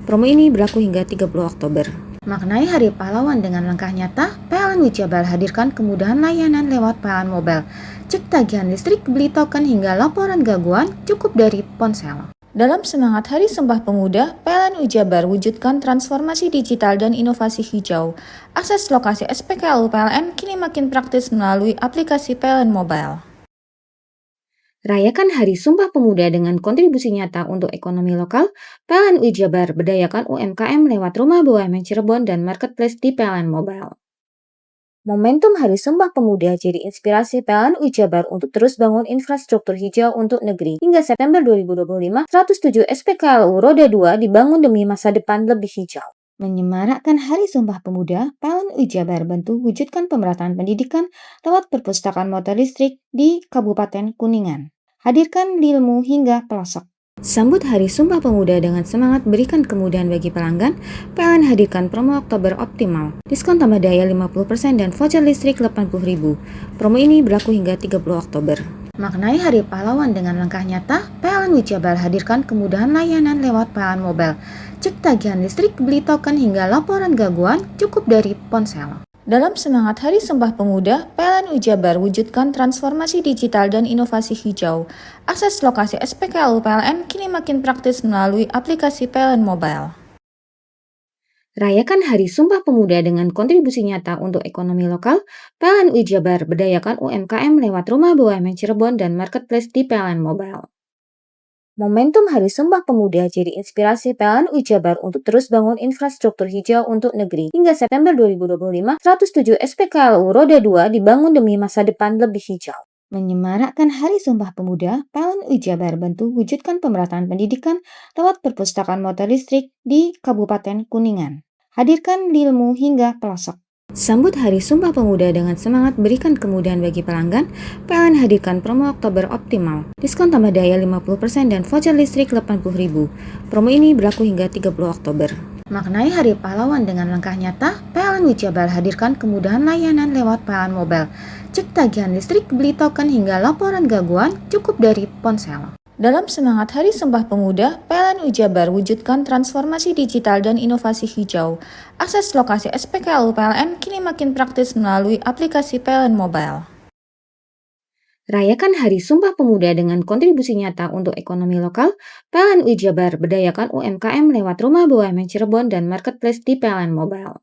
Promo ini berlaku hingga 30 Oktober. Maknai Hari Pahlawan dengan langkah nyata, PLN Jabar hadirkan kemudahan layanan lewat PLN Mobile. Cek tagihan listrik, beli token hingga laporan gangguan cukup dari ponsel. Dalam semangat Hari Sumpah Pemuda, PLN Jabar wujudkan transformasi digital dan inovasi hijau. Akses lokasi SPKLU PLN kini makin praktis melalui aplikasi PLN Mobile. Rayakan Hari Sumpah Pemuda dengan kontribusi nyata untuk ekonomi lokal, PLN Jabar berdayakan UMKM lewat Rumah BUMN Cirebon dan Marketplace di PLN Mobile. Momentum Hari Sumpah Pemuda jadi inspirasi PLN Jabar untuk terus bangun infrastruktur hijau untuk negeri. Hingga September 2025, 107 SPKLU Roda 2 dibangun demi masa depan lebih hijau. Menyemarakkan Hari Sumpah Pemuda, PLN Jabar bantu wujudkan pemerataan pendidikan lewat perpustakaan motor listrik di Kabupaten Kuningan. Hadirkan ilmu hingga pelosok. Sambut Hari Sumpah Pemuda dengan semangat berikan kemudahan bagi pelanggan, PLN hadirkan promo Oktober Optimal. Diskon tambah daya 50% dan voucher listrik 80.000. Promo ini berlaku hingga 30 Oktober. Maknai Hari Pahlawan dengan langkah nyata, PLN Jabar hadirkan kemudahan layanan lewat PLN Mobile. Cek tagihan listrik, beli token hingga laporan gangguan cukup dari ponsel. Dalam semangat Hari Sumpah Pemuda, PLN Jabar wujudkan transformasi digital dan inovasi hijau. Akses lokasi SPKLU PLN kini makin praktis melalui aplikasi PLN Mobile. Rayakan Hari Sumpah Pemuda dengan kontribusi nyata untuk ekonomi lokal, PLN Jabar berdayakan UMKM lewat Rumah BUMN Cirebon dan Marketplace di PLN Mobile. Momentum Hari Sumpah Pemuda jadi inspirasi PLN Jabar untuk terus bangun infrastruktur hijau untuk negeri. Hingga September 2025, 107 SPKLU Roda 2 dibangun demi masa depan lebih hijau. Menyemarakkan Hari Sumpah Pemuda, PLN Jabar bantu wujudkan pemerataan pendidikan lewat perpustakaan motor listrik di Kabupaten Kuningan. Hadirkan ilmu hingga pelosok. Sambut Hari Sumpah Pemuda dengan semangat berikan kemudahan bagi pelanggan, PLN hadirkan promo Oktober Optimal. Diskon tambah daya 50% dan voucher listrik 80.000. Promo ini berlaku hingga 30 Oktober. Maknai Hari Pahlawan dengan langkah nyata, PLN Jabar hadirkan kemudahan layanan lewat PLN Mobile. Cek tagihan listrik, beli token hingga laporan gangguan cukup dari ponsel. Dalam semangat Hari Sumpah Pemuda, PLN Jabar wujudkan transformasi digital dan inovasi hijau. Akses lokasi SPKLU PLN kini makin praktis melalui aplikasi PLN Mobile. Rayakan Hari Sumpah Pemuda dengan kontribusi nyata untuk ekonomi lokal, PLN Jabar berdayakan UMKM lewat Rumah BUMN Cirebon dan Marketplace di PLN Mobile.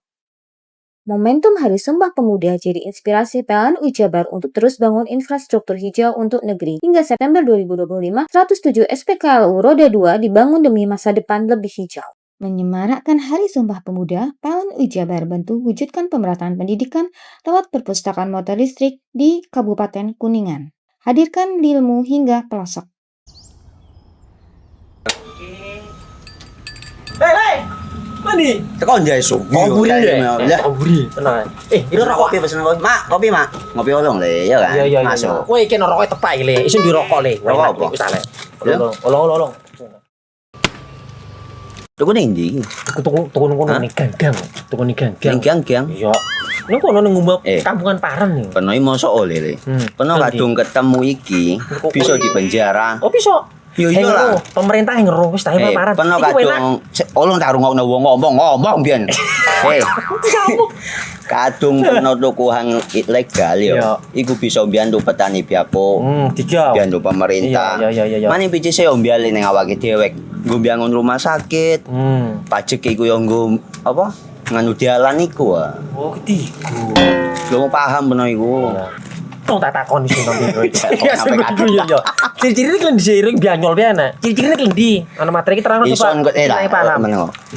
Momentum Hari Sumpah Pemuda jadi inspirasi PLN Jabar untuk terus bangun infrastruktur hijau untuk negeri. Hingga September 2025, 107 SPKLU Roda 2 dibangun demi masa depan lebih hijau. Menyemarakkan Hari Sumpah Pemuda, PLN Jabar bantu wujudkan pemerataan pendidikan lewat perpustakaan motor listrik di Kabupaten Kuningan. Hadirkan ilmu hingga pelosok. Hei! Mandi. Tekan jaya su. Koburi ya. Koburi. Tenang. Ini rokok. Kopi pesen kopi. Mak, kopi mak. Ngopi olong le, ya kan? Iya. Masuk. Kowe iki rokoknya tepak iki le. Isin dirokok le. Rokok apa? Wis ale. Olong. Tuku ning ndi? Tuku ning ganggang. Tuku ning ganggang. Ning ganggang. Iya. Ning kono ning ngumba kampungan Paren nih. Peno iki mosok oleh le. Peno kadung ketemu iki bisa dipenjara. Oh bisa. Yo lah. Pemerintah yang ngeruh wis tahe Paren. Peno kadung olong tak rungokno wong ngomong biyen. Kadung peno tuku hang ilegal yo. Iku bisa mbiyantu petani biapo. Mbiyantu pemerintah. Iya. Mane picise yo mbiale ning awake dhewe. Nggo mbangun rumah sakit. Pajak iku yo nggo apa? Nganu dalan iku. Oh, ketiku. Lu paham peno iku. Tong tak takon sing nang kowe. Ya sebegitu yo. Ciri-ciri iki diseiring bianyol piye ana. Ciri-cirine iki ndi? Ana materi iki terangno coba.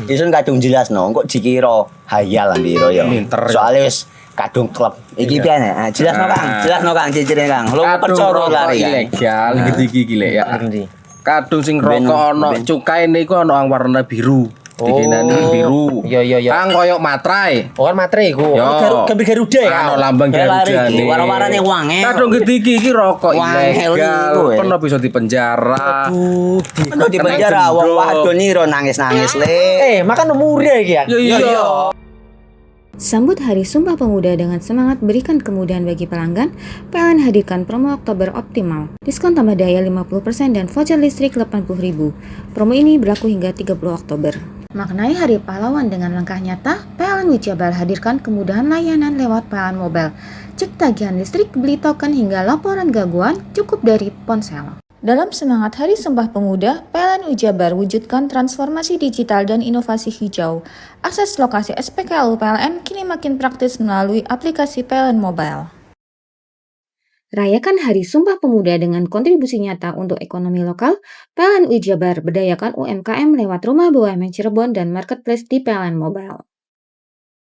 Ison kadung jelasno, kok dikira hayal ambiro yo. Soale wis kadung klub. Iki piye ana? Jelasno Kang, ciri-cirine Kang. Lu percaya lari ilegal iki lek ya. Kadung sing rokok ana cukaine iku ana warna biru. Dikinani biru. Iya. Kang koyok matrai. Oh kan matre iku. Gambar Garuda ya. Ano lambang Garuda nih. Warna-warnane wangi. Kadang iki rokok Wangel ilegal. iku, ya. Pernah bisa dipenjara. Aduh di penjara wong wadon niro nangis-nangis le. Makan umur ya iki ya. Iya. Sambut Hari Sumpah Pemuda dengan semangat berikan kemudahan bagi pelanggan, PLN hadirkan promo Oktober Optimal. Diskon tambah daya 50% dan voucher listrik 80.000. Promo ini berlaku hingga 30 Oktober. Maknai Hari Pahlawan dengan langkah nyata, PLN Wijabar hadirkan kemudahan layanan lewat PLN Mobile. Cek tagihan listrik, beli token hingga laporan gangguan cukup dari ponsel. Dalam semangat Hari Sumpah Pemuda, PLN Wijabar wujudkan transformasi digital dan inovasi hijau. Akses lokasi SPKLU PLN kini makin praktis melalui aplikasi PLN Mobile. Rayakan Hari Sumpah Pemuda dengan kontribusi nyata untuk ekonomi lokal. PLN Wijabar berdayakan UMKM lewat Rumah BUMN Cirebon dan Marketplace di PLN Mobile.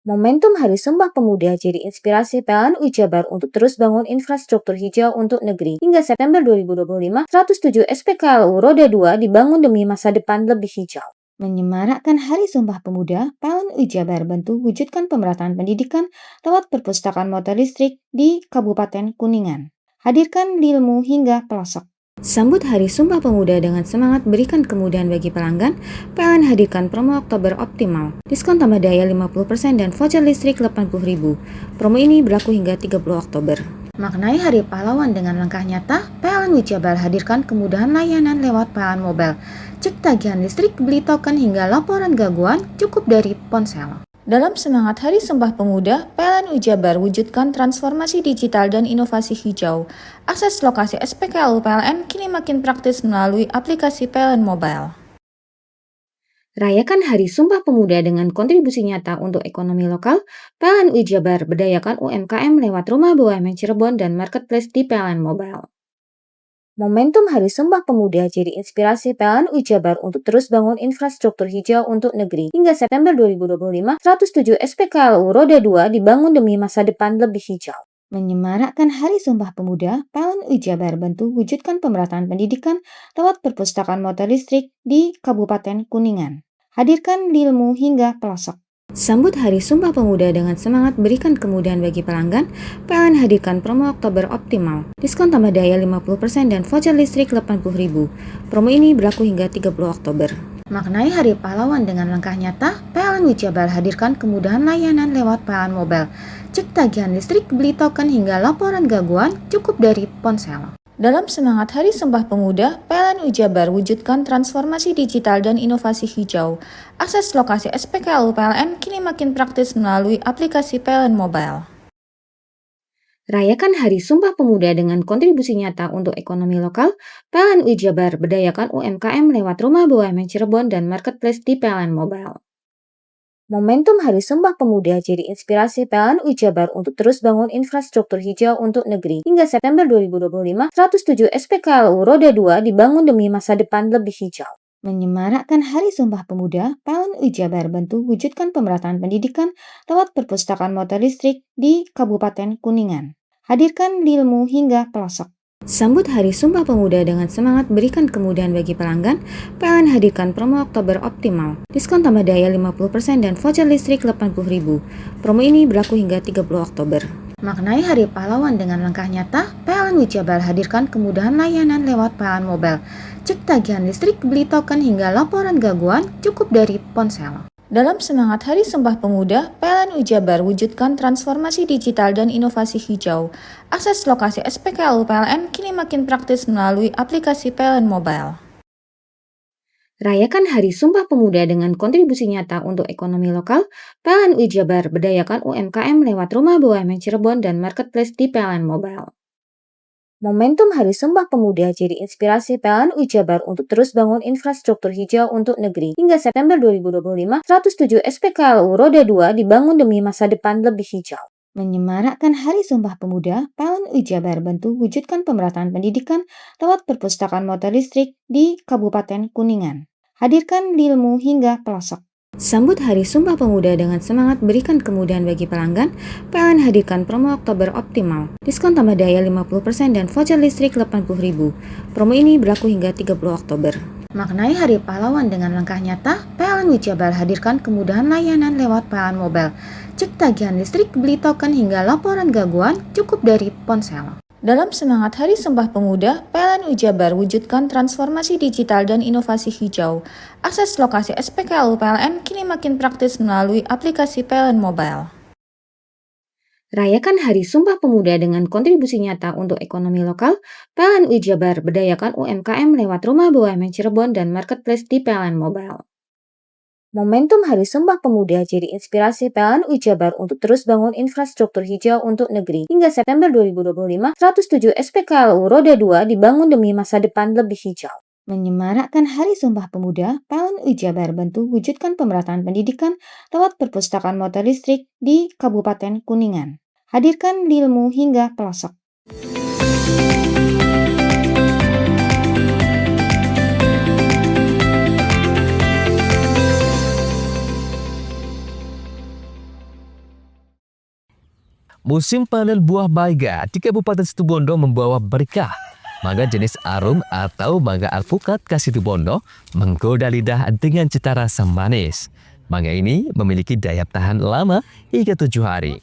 Momentum Hari Sumpah Pemuda jadi inspirasi PLN Wijabar untuk terus bangun infrastruktur hijau untuk negeri. Hingga September 2025, 107 SPKLU Roda 2 dibangun demi masa depan lebih hijau. Menyemarakkan Hari Sumpah Pemuda, PLN Wijabar bantu wujudkan pemerataan pendidikan lewat perpustakaan motor listrik di Kabupaten Kuningan. Hadirkan ilmu hingga pelosok. Sambut Hari Sumpah Pemuda dengan semangat berikan kemudahan bagi pelanggan, PLN hadirkan promo Oktober Optimal. Diskon tambah daya 50% dan voucher listrik 80.000. Promo ini berlaku hingga 30 Oktober. Maknai Hari Pahlawan dengan langkah nyata, PLN Wijabar hadirkan kemudahan layanan lewat PLN Mobile. Cek tagihan listrik, beli token hingga laporan gangguan cukup dari ponsel. Dalam semangat Hari Sumpah Pemuda, PLN Wijabar wujudkan transformasi digital dan inovasi hijau. Akses lokasi SPKLU PLN kini makin praktis melalui aplikasi PLN Mobile. Rayakan Hari Sumpah Pemuda dengan kontribusi nyata untuk ekonomi lokal. PLN Wijabar berdayakan UMKM lewat Rumah BUMN Cirebon dan Marketplace di PLN Mobile. Momentum Hari Sumpah Pemuda jadi inspirasi PLN Wijabar untuk terus bangun infrastruktur hijau untuk negeri. Hingga September 2025, 107 SPKLU Roda 2 dibangun demi masa depan lebih hijau. Menyemarakkan Hari Sumpah Pemuda, PLN Wijabar bantu wujudkan pemerataan pendidikan lewat perpustakaan motor listrik di Kabupaten Kuningan. Hadirkan ilmu hingga pelosok. Sambut Hari Sumpah Pemuda dengan semangat berikan kemudahan bagi pelanggan, PLN hadirkan promo Oktober Optimal. Diskon tambah daya 50% dan voucher listrik 80.000. Promo ini berlaku hingga 30 Oktober. Maknai Hari Pahlawan dengan langkah nyata, PLN Wijabar hadirkan kemudahan layanan lewat PLN Mobile. Cek tagihan listrik, beli token hingga laporan gangguan cukup dari ponsel. Dalam semangat Hari Sumpah Pemuda, PLN Wijabar wujudkan transformasi digital dan inovasi hijau. Akses lokasi SPKLU PLN kini makin praktis melalui aplikasi PLN Mobile. Rayakan Hari Sumpah Pemuda dengan kontribusi nyata untuk ekonomi lokal. PLN Wijabar berdayakan UMKM lewat Rumah BUMN Cirebon dan Marketplace di PLN Mobile. Momentum Hari Sumpah Pemuda jadi inspirasi PLN Wijabar untuk terus bangun infrastruktur hijau untuk negeri. Hingga September 2025, 107 SPKLU Roda 2 dibangun demi masa depan lebih hijau. Menyemarakkan Hari Sumpah Pemuda, PLN Wijabar bantu wujudkan pemerataan pendidikan lewat perpustakaan motor listrik di Kabupaten Kuningan. Hadirkan ilmu hingga pelosok. Sambut Hari Sumpah Pemuda dengan semangat berikan kemudahan bagi pelanggan, PLN hadirkan promo Oktober Optimal. Diskon tambah daya 50% dan voucher listrik 80.000. Promo ini berlaku hingga 30 Oktober. Maknai Hari Pahlawan dengan langkah nyata, PLN Wijabar hadirkan kemudahan layanan lewat PLN Mobile. Cek tagihan listrik, beli token hingga laporan gangguan cukup dari ponsel. Dalam semangat Hari Sumpah Pemuda, PLN Wijabar wujudkan transformasi digital dan inovasi hijau. Akses lokasi SPKLU PLN kini makin praktis melalui aplikasi PLN Mobile. Rayakan Hari Sumpah Pemuda dengan kontribusi nyata untuk ekonomi lokal. PLN Wijabar berdayakan UMKM lewat Rumah BUMN Cirebon dan Marketplace di PLN Mobile. Momentum Hari Sumpah Pemuda jadi inspirasi PLN Wijabar untuk terus bangun infrastruktur hijau untuk negeri. Hingga September 2025, 107 SPKLU Roda 2 dibangun demi masa depan lebih hijau. Menyemarakkan Hari Sumpah Pemuda, PLN Wijabar bantu wujudkan pemerataan pendidikan lewat perpustakaan motor listrik di Kabupaten Kuningan. Hadirkan ilmu hingga pelosok. Sambut Hari Sumpah Pemuda dengan semangat berikan kemudahan bagi pelanggan, PLN hadirkan promo Oktober Optimal. Diskon tambah daya 50% dan voucher listrik 80.000. Promo ini berlaku hingga 30 Oktober. Maknai Hari Pahlawan dengan langkah nyata, PLN Jabar hadirkan kemudahan layanan lewat PLN Mobile. Cek tagihan listrik, beli token hingga laporan gangguan cukup dari ponsel. Dalam semangat Hari Sumpah Pemuda, PLN Jabar wujudkan transformasi digital dan inovasi hijau. Akses lokasi SPKLU PLN kini makin praktis melalui aplikasi PLN Mobile. Rayakan Hari Sumpah Pemuda dengan kontribusi nyata untuk ekonomi lokal. PLN Jabar berdayakan UMKM lewat Rumah BUMN Cirebon dan Marketplace di PLN Mobile. Momentum Hari Sumpah Pemuda jadi inspirasi PLN Jabar untuk terus bangun infrastruktur hijau untuk negeri. Hingga September 2025, 107 SPKLU Roda 2 dibangun demi masa depan lebih hijau. Menyemarakkan Hari Sumpah Pemuda, PLN Jabar bantu wujudkan pemerataan pendidikan lewat perpustakaan motor listrik di Kabupaten Kuningan. Hadirkan ilmu hingga pelosok. Musim panen buah mangga di Kabupaten Situbondo membawa berkah. Mangga jenis arum atau mangga alpukat khas Situbondo menggoda lidah dengan cita rasa manis. Mangga ini memiliki daya tahan lama hingga 7 hari.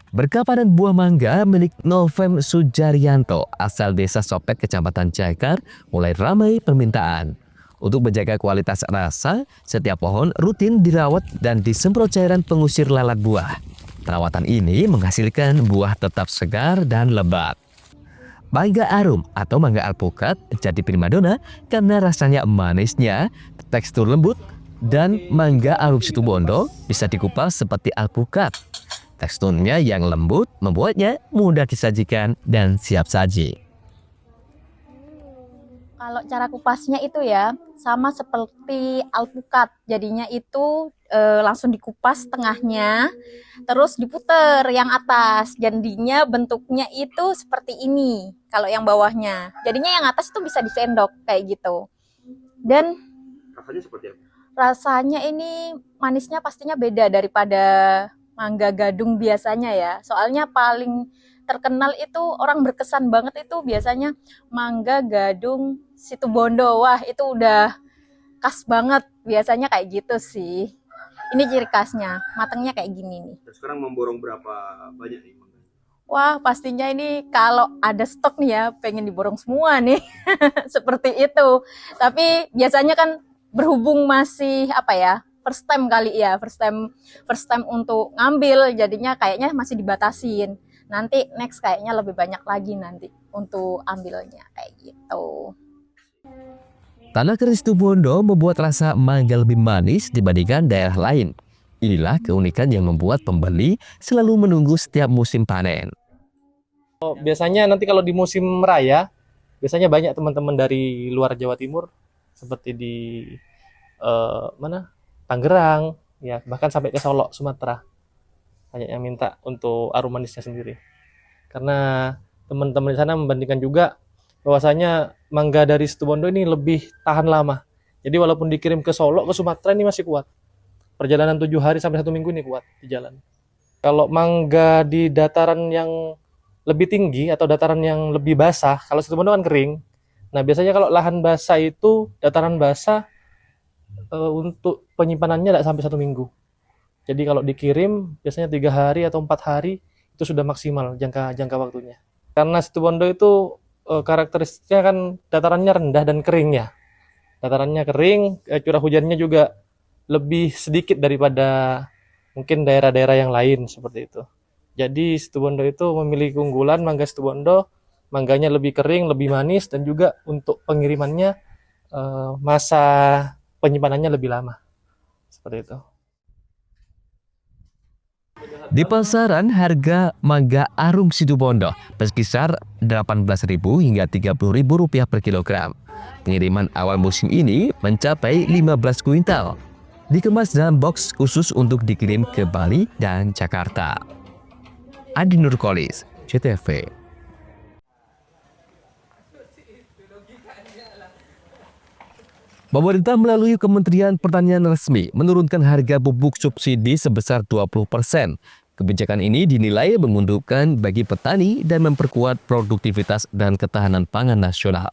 Berkah panen buah mangga milik Novem Sujaryanto asal desa Sopet, Kecamatan Jakar, mulai ramai permintaan. Untuk menjaga kualitas rasa, setiap pohon rutin dirawat dan disemprot cairan pengusir lalat buah. Perawatan ini menghasilkan buah tetap segar dan lebat. Mangga arum atau mangga alpukat jadi primadona karena rasanya manisnya, tekstur lembut, dan mangga arum Situbondo bisa dikupas seperti alpukat. Teksturnya yang lembut membuatnya mudah disajikan dan siap saji. Kalau cara kupasnya itu ya sama seperti alpukat, jadinya itu langsung dikupas tengahnya, terus diputer yang atas, jadinya bentuknya itu seperti ini. Kalau yang bawahnya, jadinya yang atas itu bisa disendok kayak gitu. Dan rasanya seperti apa? Rasanya ini manisnya pastinya beda daripada mangga gadung biasanya ya. Soalnya paling terkenal itu orang berkesan banget itu biasanya mangga gadung Situbondo. Wah, itu udah khas banget. Biasanya kayak gitu sih. Ini ciri khasnya, matangnya kayak gini nih. Dan sekarang memborong berapa banyak nih? Wah, pastinya ini kalau ada stok nih ya, pengen diborong semua nih. Seperti itu. Tapi biasanya kan berhubung masih apa ya, first time kali ya, first time untuk ngambil, jadinya kayaknya masih dibatasin. Nanti next kayaknya lebih banyak lagi nanti untuk ambilnya kayak gitu. Tanah keris Situbondo membuat rasa mangga lebih manis dibandingkan daerah lain. Inilah keunikan yang membuat pembeli selalu menunggu setiap musim panen. Biasanya nanti kalau di musim raya, biasanya banyak teman-teman dari luar Jawa Timur, seperti di Tangerang, ya bahkan sampai ke Solo, Sumatera. Banyak yang minta untuk arum manisnya sendiri. Karena teman-teman di sana membandingkan juga bahwasanya mangga dari Situbondo ini lebih tahan lama. Jadi walaupun dikirim ke Solo, ke Sumatera ini masih kuat. Perjalanan 7 hari sampai 1 minggu ini kuat di jalan. Kalau mangga di dataran yang lebih tinggi atau dataran yang lebih basah, kalau Situbondo kan kering. Nah biasanya kalau lahan basah itu, dataran basah untuk penyimpanannya tidak sampai 1 minggu. Jadi kalau dikirim biasanya 3 hari atau 4 hari itu sudah maksimal jangka waktunya. Karena Situbondo itu karakteristiknya kan datarannya rendah dan kering ya. Datarannya kering, curah hujannya juga lebih sedikit daripada mungkin daerah-daerah yang lain seperti itu. Jadi Situbondo itu memiliki keunggulan mangga Situbondo, mangganya lebih kering, lebih manis, dan juga untuk pengirimannya masa penyimpanannya lebih lama. Seperti itu. Di pasaran, harga mangga arum Situbondo berkisar Rp18.000 hingga Rp30.000 per kilogram. Pengiriman awal musim ini mencapai 15 kuintal. Dikemas dalam box khusus untuk dikirim ke Bali dan Jakarta. Adi Nurkolis, CTV. Pemerintah melalui Kementerian Pertanian resmi menurunkan harga pupuk subsidi sebesar 20%. Kebijakan ini dinilai menguntungkan bagi petani dan memperkuat produktivitas dan ketahanan pangan nasional.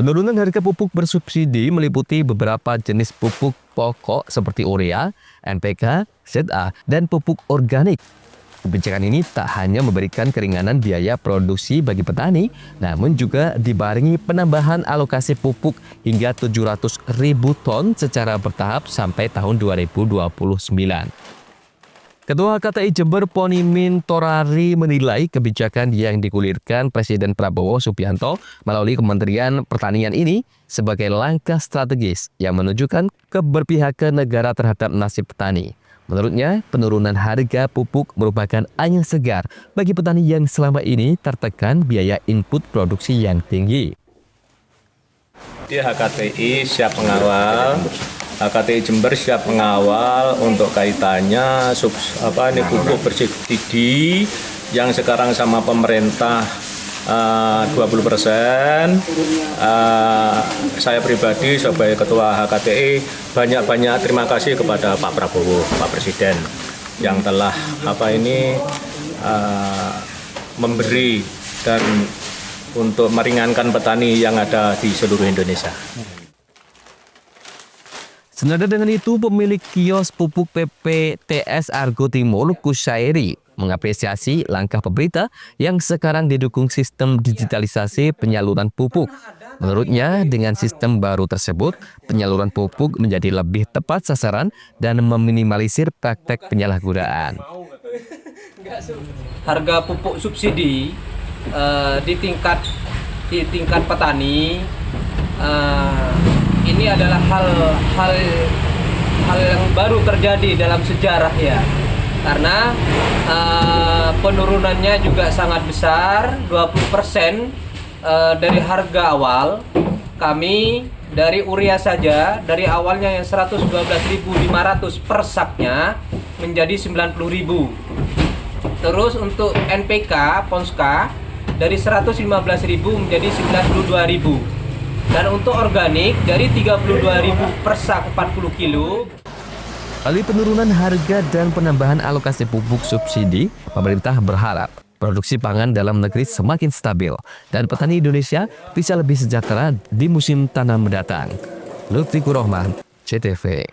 Penurunan harga pupuk bersubsidi meliputi beberapa jenis pupuk pokok seperti urea, NPK, ZA, dan pupuk organik. Kebijakan ini tak hanya memberikan keringanan biaya produksi bagi petani, namun juga dibarengi penambahan alokasi pupuk hingga 700.000 ton secara bertahap sampai tahun 2029. Ketua KTI Jember Ponimin Torari menilai kebijakan yang digulirkan Presiden Prabowo Subianto melalui Kementerian Pertanian ini sebagai langkah strategis yang menunjukkan keberpihakan negara terhadap nasib petani. Menurutnya, penurunan harga pupuk merupakan angin segar bagi petani yang selama ini tertekan biaya input produksi yang tinggi. Di HKTI siap mengawal, HKTI Jember siap mengawal untuk kaitannya pupuk bersubsidi yang sekarang sama pemerintah 20%. Saya pribadi sebagai Ketua HKTI banyak-banyak terima kasih kepada Pak Prabowo, Pak Presiden yang telah memberi dan untuk meringankan petani yang ada di seluruh Indonesia. Senada dengan itu, pemilik kios pupuk PPTS Argo Timur, Kusyairi, mengapresiasi langkah pemerintah yang sekarang didukung sistem digitalisasi penyaluran pupuk. Menurutnya, dengan sistem baru tersebut, penyaluran pupuk menjadi lebih tepat sasaran dan meminimalisir praktek penyalahgunaan. Harga pupuk subsidi di tingkat petani ini adalah hal yang baru terjadi dalam sejarah ya, karena penurunannya juga sangat besar, 20% dari harga awal. Kami dari urea saja dari awalnya yang 112.500 per saknya menjadi 90.000. Terus untuk NPK Ponska dari 115.000 menjadi 92.000. Dan untuk organik dari 32.000 per sak 40 kilo. Melalui penurunan harga dan penambahan alokasi pupuk subsidi, pemerintah berharap produksi pangan dalam negeri semakin stabil dan petani Indonesia bisa lebih sejahtera di musim tanam mendatang. Lutfi Rohman, CTV.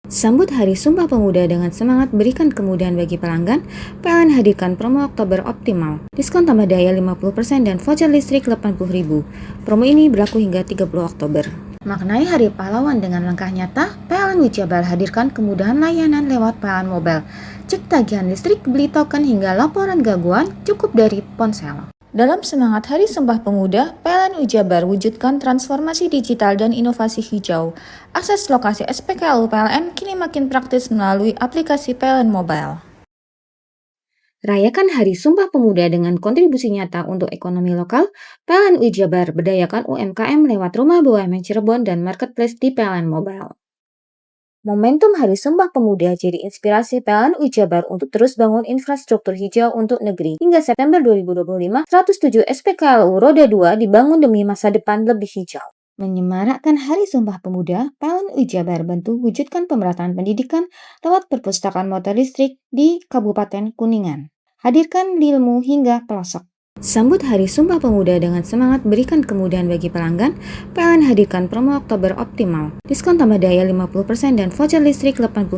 Sambut Hari Sumpah Pemuda dengan semangat berikan kemudahan bagi pelanggan, PLN hadirkan promo Oktober Optimal. Diskon tambah daya 50% dan voucher listrik 80.000. Promo ini berlaku hingga 30 Oktober. Maknai Hari Pahlawan dengan langkah nyata, PLN Wijabar hadirkan kemudahan layanan lewat PLN Mobile. Cek tagihan listrik, beli token hingga laporan gangguan cukup dari ponsel. Dalam semangat Hari Sumpah Pemuda, PLN Wijabar wujudkan transformasi digital dan inovasi hijau. Akses lokasi SPKLU PLN kini makin praktis melalui aplikasi PLN Mobile. Rayakan Hari Sumpah Pemuda dengan kontribusi nyata untuk ekonomi lokal. PLN Wijabar berdayakan UMKM lewat Rumah BUMN Cirebon dan Marketplace di PLN Mobile. Momentum Hari Sumpah Pemuda jadi inspirasi PLN Wijabar untuk terus bangun infrastruktur hijau untuk negeri. Hingga September 2025, 107 SPKLU Roda 2 dibangun demi masa depan lebih hijau. Menyemarakkan Hari Sumpah Pemuda, PLN Wijabar bantu wujudkan pemerataan pendidikan lewat perpustakaan motor listrik di Kabupaten Kuningan. Hadirkan ilmu hingga pelosok. Sambut Hari Sumpah Pemuda dengan semangat berikan kemudahan bagi pelanggan, PLN hadirkan promo Oktober Optimal. Diskon tambah daya 50% dan voucher listrik 80.000.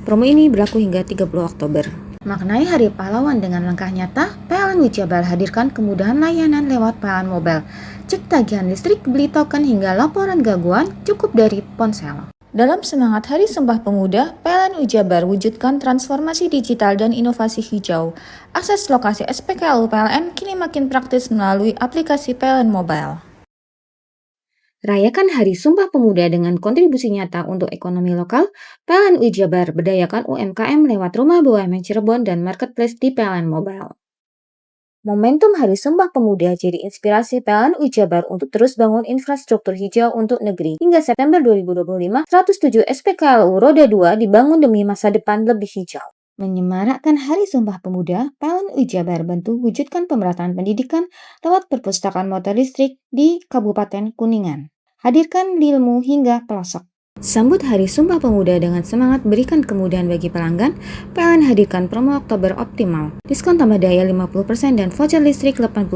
Promo ini berlaku hingga 30 Oktober. Maknai Hari Pahlawan dengan langkah nyata, PLN Wijabar hadirkan kemudahan layanan lewat PLN Mobile. Cek tagihan listrik, beli token hingga laporan gangguan cukup dari ponsel. Dalam semangat Hari Sumpah Pemuda, PLN Jabar wujudkan transformasi digital dan inovasi hijau. Akses lokasi SPKLU PLN kini makin praktis melalui aplikasi PLN Mobile. Rayakan Hari Sumpah Pemuda dengan kontribusi nyata untuk ekonomi lokal. PLN Jabar berdayakan UMKM lewat Rumah BUMN Cirebon dan Marketplace di PLN Mobile. Momentum Hari Sumpah Pemuda jadi inspirasi PLN Jabar untuk terus bangun infrastruktur hijau untuk negeri. Hingga September 2025, 107 SPKLU Roda 2 dibangun demi masa depan lebih hijau. Menyemarakkan Hari Sumpah Pemuda, PLN Jabar bantu wujudkan pemerataan pendidikan lewat perpustakaan motor listrik di Kabupaten Kuningan. Hadirkan ilmu hingga pelosok. Sambut Hari Sumpah Pemuda dengan semangat berikan kemudahan bagi pelanggan, PLN hadirkan promo Oktober optimal. Diskon tambah daya 50% dan voucher listrik 80.000.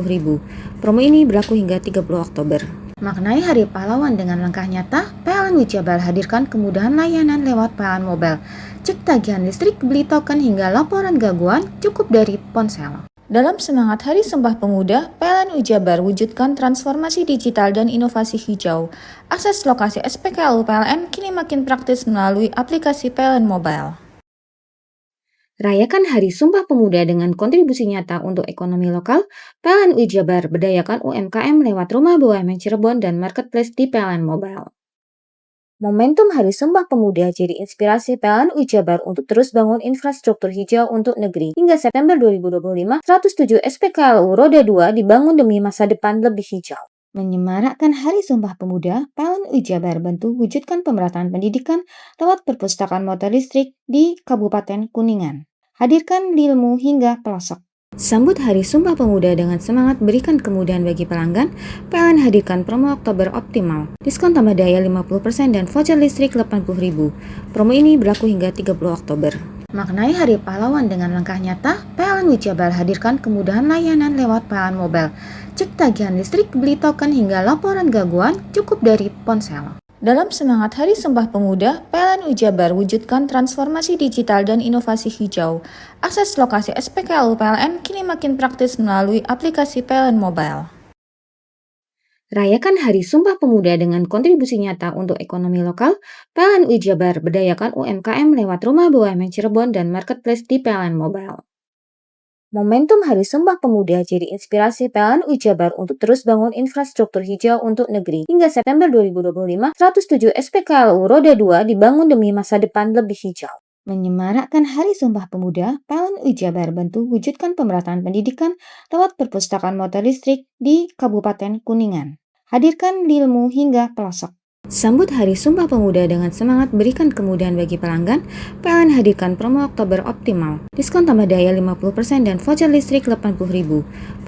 Promo ini berlaku hingga 30 Oktober. Maknai Hari Pahlawan dengan langkah nyata, PLN Jabar hadirkan kemudahan layanan lewat PLN Mobile. Cek tagihan listrik, beli token hingga laporan gangguan cukup dari ponsel. Dalam semangat Hari Sumpah Pemuda, PLN Jabar wujudkan transformasi digital dan inovasi hijau. Akses lokasi SPKLU PLN kini makin praktis melalui aplikasi PLN Mobile. Rayakan Hari Sumpah Pemuda dengan kontribusi nyata untuk ekonomi lokal. PLN Jabar berdayakan UMKM lewat Rumah BUMN Cirebon dan Marketplace di PLN Mobile. Momentum Hari Sumpah Pemuda jadi inspirasi PLN Jabar untuk terus bangun infrastruktur hijau untuk negeri. Hingga September 2025, 107 SPKLU Roda 2 dibangun demi masa depan lebih hijau. Menyemarakkan Hari Sumpah Pemuda, PLN Jabar bantu wujudkan pemerataan pendidikan lewat perpustakaan motor listrik di Kabupaten Kuningan. Hadirkan ilmu hingga pelosok. Sambut Hari Sumpah Pemuda dengan semangat berikan kemudahan bagi pelanggan, PLN hadirkan promo Oktober optimal. Diskon tambah daya 50% dan voucher listrik 80.000. Promo ini berlaku hingga 30 Oktober. Maknai Hari Pahlawan dengan langkah nyata, PLN Jabar hadirkan kemudahan layanan lewat PLN Mobile. Cek tagihan listrik, beli token hingga laporan gangguan cukup dari ponsel. Dalam semangat Hari Sumpah Pemuda, PLN Jabar wujudkan transformasi digital dan inovasi hijau. Akses lokasi SPKLU PLN kini makin praktis melalui aplikasi PLN Mobile. Rayakan Hari Sumpah Pemuda dengan kontribusi nyata untuk ekonomi lokal. PLN Jabar berdayakan UMKM lewat Rumah BUMN Cirebon dan Marketplace di PLN Mobile. Momentum Hari Sumpah Pemuda jadi inspirasi PLN Jabar untuk terus bangun infrastruktur hijau untuk negeri. Hingga September 2025, 107 SPKLU Roda 2 dibangun demi masa depan lebih hijau. Menyemarakkan Hari Sumpah Pemuda, PLN Jabar bantu wujudkan pemerataan pendidikan lewat perpustakaan motor listrik di Kabupaten Kuningan. Hadirkan ilmu hingga pelosok. Sambut Hari Sumpah Pemuda dengan semangat berikan kemudahan bagi pelanggan, PLN hadirkan promo Oktober optimal. Diskon tambah daya 50% dan voucher listrik 80.000.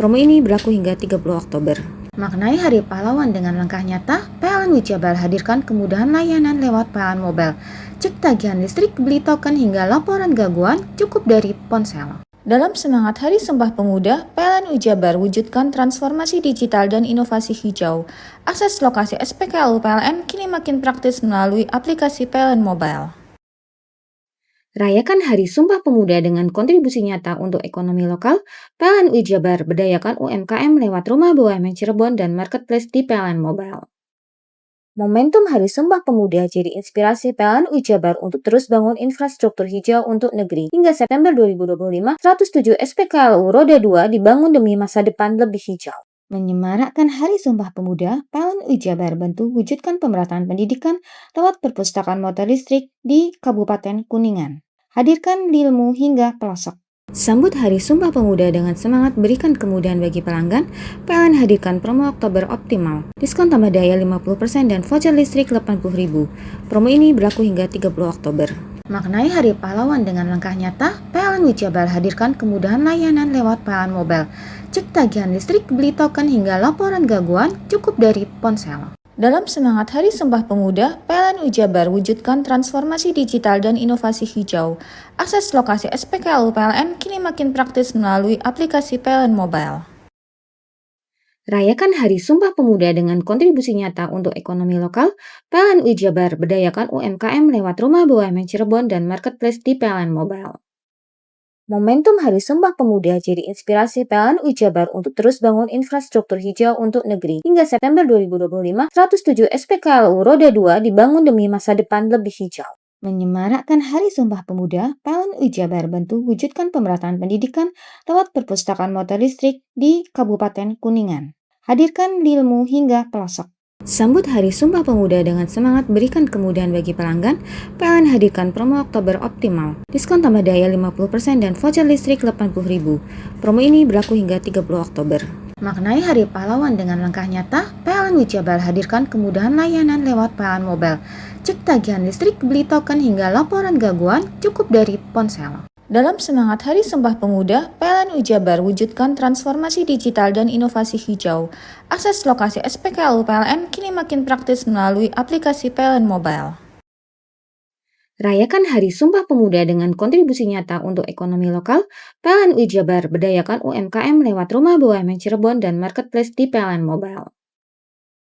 Promo ini berlaku hingga 30 Oktober. Maknai Hari Pahlawan dengan langkah nyata, PLN Jabar hadirkan kemudahan layanan lewat PLN Mobile. Cek tagihan listrik, beli token hingga laporan gangguan cukup dari ponsel. Dalam semangat Hari Sumpah Pemuda, PLN Jabar wujudkan transformasi digital dan inovasi hijau. Akses lokasi SPKLU PLN kini makin praktis melalui aplikasi PLN Mobile. Rayakan Hari Sumpah Pemuda dengan kontribusi nyata untuk ekonomi lokal. PLN Jabar berdayakan UMKM lewat Rumah BUMN Cirebon dan Marketplace di PLN Mobile. Momentum Hari Sumpah Pemuda jadi inspirasi PLN Jabar untuk terus bangun infrastruktur hijau untuk negeri. Hingga September 2025, 107 SPKLU Roda 2 dibangun demi masa depan lebih hijau. Menyemarakkan Hari Sumpah Pemuda, PLN Jabar bantu wujudkan pemerataan pendidikan lewat perpustakaan motor listrik di Kabupaten Kuningan. Hadirkan ilmu hingga pelosok. Sambut Hari Sumpah Pemuda dengan semangat berikan kemudahan bagi pelanggan, PLN hadirkan promo Oktober optimal. Diskon tambah daya 50% dan voucher listrik 80.000. Promo ini berlaku hingga 30 Oktober. Maknai Hari Pahlawan dengan langkah nyata, PLN Jabar hadirkan kemudahan layanan lewat PLN Mobile. Cek tagihan listrik, beli token hingga laporan gangguan cukup dari ponsel. Dalam semangat Hari Sumpah Pemuda, PLN Jabar wujudkan transformasi digital dan inovasi hijau. Akses lokasi SPKLU PLN kini makin praktis melalui aplikasi PLN Mobile. Rayakan Hari Sumpah Pemuda dengan kontribusi nyata untuk ekonomi lokal. PLN Jabar berdayakan UMKM lewat Rumah BUMN Cirebon dan Marketplace di PLN Mobile. Momentum Hari Sumpah Pemuda jadi inspirasi PLN Jabar untuk terus bangun infrastruktur hijau untuk negeri. Hingga September 2025, 107 SPKLU Roda 2 dibangun demi masa depan lebih hijau. Menyemarakkan Hari Sumpah Pemuda, PLN Jabar bantu wujudkan pemerataan pendidikan lewat perpustakaan motor listrik di Kabupaten Kuningan. Hadirkan ilmu hingga pelosok. Sambut Hari Sumpah Pemuda dengan semangat berikan kemudahan bagi pelanggan, PLN hadirkan promo Oktober Optimal. Diskon tambah daya 50% dan voucher listrik 80.000. Promo ini berlaku hingga 30 Oktober. Maknai Hari Pahlawan dengan langkah nyata, PLN Jabar hadirkan kemudahan layanan lewat PLN Mobile. Cek tagihan listrik, beli token hingga laporan gangguan cukup dari ponsel. Dalam semangat Hari Sumpah Pemuda, PLN Jabar wujudkan transformasi digital dan inovasi hijau. Akses lokasi SPKLU PLN kini makin praktis melalui aplikasi PLN Mobile. Rayakan Hari Sumpah Pemuda dengan kontribusi nyata untuk ekonomi lokal. PLN Jabar berdayakan UMKM lewat Rumah BUMN Cirebon dan Marketplace di PLN Mobile.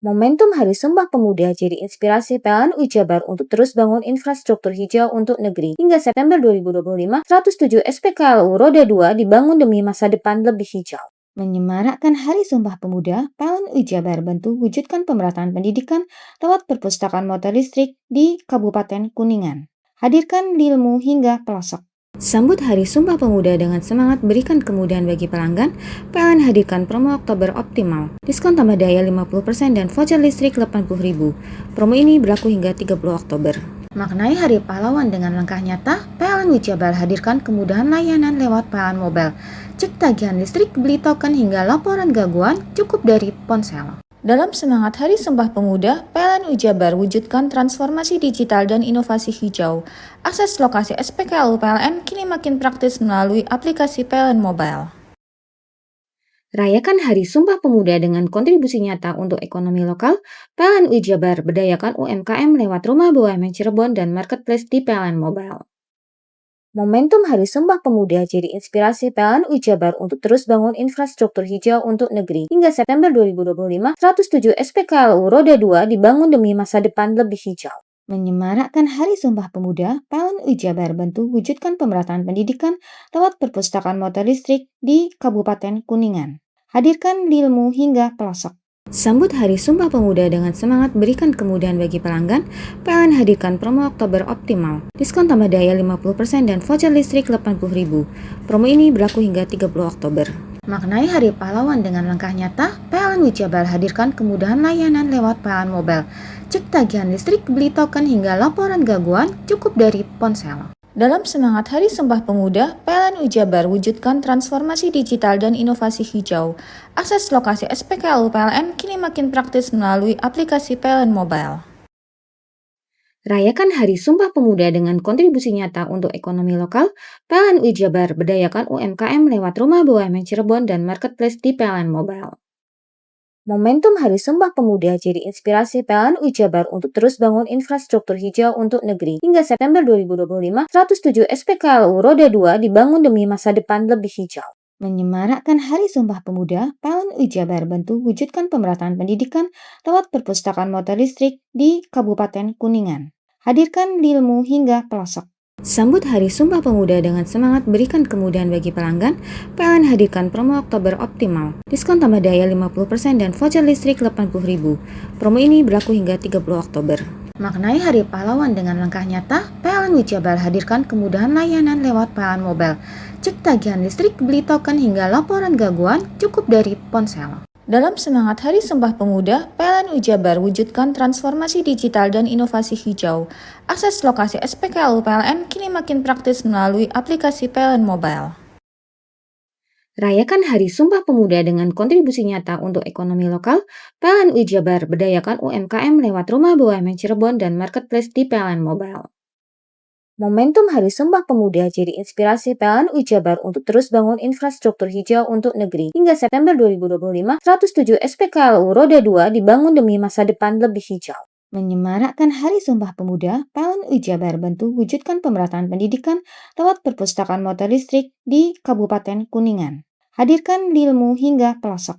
Momentum Hari Sumpah Pemuda jadi inspirasi PLN Jabar untuk terus bangun infrastruktur hijau untuk negeri. Hingga September 2025, 107 SPKLU Roda 2 dibangun demi masa depan lebih hijau. Menyemarakkan Hari Sumpah Pemuda, PLN Jabar bantu wujudkan pemerataan pendidikan lewat perpustakaan motor listrik di Kabupaten Kuningan. Hadirkan ilmu hingga pelosok. Sambut Hari Sumpah Pemuda dengan semangat berikan kemudahan bagi pelanggan, PLN hadirkan promo Oktober Optimal. Diskon tambah daya 50% dan voucher listrik 80.000. Promo ini berlaku hingga 30 Oktober. Maknai Hari Pahlawan dengan langkah nyata, PLN Jabar hadirkan kemudahan layanan lewat PLN Mobile. Cek tagihan listrik, beli token hingga laporan gangguan cukup dari ponsel. Dalam semangat Hari Sumpah Pemuda, PLN Jabar wujudkan transformasi digital dan inovasi hijau. Akses lokasi SPKLU PLN kini makin praktis melalui aplikasi PLN Mobile. Rayakan Hari Sumpah Pemuda dengan kontribusi nyata untuk ekonomi lokal. PLN Jabar berdayakan UMKM lewat Rumah BUMN Cirebon dan Marketplace di PLN Mobile. Momentum Hari Sumpah Pemuda jadi inspirasi PLN Jabar untuk terus bangun infrastruktur hijau untuk negeri. Hingga September 2025, 107 SPKLU Roda 2 dibangun demi masa depan lebih hijau. Menyemarakkan Hari Sumpah Pemuda, PLN Jabar bantu wujudkan pemerataan pendidikan lewat perpustakaan motor listrik di Kabupaten Kuningan. Hadirkan ilmu hingga pelosok. Sambut Hari Sumpah Pemuda dengan semangat berikan kemudahan bagi pelanggan, PLN hadirkan promo Oktober Optimal. Diskon tambah daya 50% dan voucher listrik 80.000. Promo ini berlaku hingga 30 Oktober. Maknai Hari Pahlawan dengan langkah nyata, PLN Jabar hadirkan kemudahan layanan lewat PLN Mobile. Cek tagihan listrik, beli token hingga laporan gangguan cukup dari ponsel. Dalam semangat Hari Sumpah Pemuda, PLN Jabar wujudkan transformasi digital dan inovasi hijau. Akses lokasi SPKLU PLN kini makin praktis melalui aplikasi PLN Mobile. Rayakan Hari Sumpah Pemuda dengan kontribusi nyata untuk ekonomi lokal. PLN Jabar berdayakan UMKM lewat Rumah BUMN Cirebon dan Marketplace di PLN Mobile. Momentum Hari Sumpah Pemuda jadi inspirasi PLN Jabar untuk terus bangun infrastruktur hijau untuk negeri. Hingga September 2025, 107 SPKLU Roda 2 dibangun demi masa depan lebih hijau. Menyemarakkan Hari Sumpah Pemuda, PLN Jabar bantu wujudkan pemerataan pendidikan lewat perpustakaan motor listrik di Kabupaten Kuningan. Hadirkan ilmu hingga pelosok. Sambut Hari Sumpah Pemuda dengan semangat berikan kemudahan bagi pelanggan, PLN hadirkan promo Oktober Optimal. Diskon tambah daya 50% dan voucher listrik 80.000. Promo ini berlaku hingga 30 Oktober. Maknai Hari Pahlawan dengan langkah nyata, PLN Jabar hadirkan kemudahan layanan lewat PLN Mobile. Cek tagihan listrik, beli token hingga laporan gangguan cukup dari ponsel. Dalam semangat Hari Sumpah Pemuda, PLN Jabar wujudkan transformasi digital dan inovasi hijau. Akses lokasi SPKLU PLN kini makin praktis melalui aplikasi PLN Mobile. Rayakan Hari Sumpah Pemuda dengan kontribusi nyata untuk ekonomi lokal. PLN Jabar berdayakan UMKM lewat Rumah BUMN Cirebon dan Marketplace di PLN Mobile. Momentum Hari Sumpah Pemuda jadi inspirasi PLN Jabar untuk terus bangun infrastruktur hijau untuk negeri. Hingga September 2025, 107 SPKLU Roda 2 dibangun demi masa depan lebih hijau. Menyemarakkan Hari Sumpah Pemuda, PLN Jabar bantu wujudkan pemerataan pendidikan lewat perpustakaan motor listrik di Kabupaten Kuningan. Hadirkan ilmu hingga pelosok.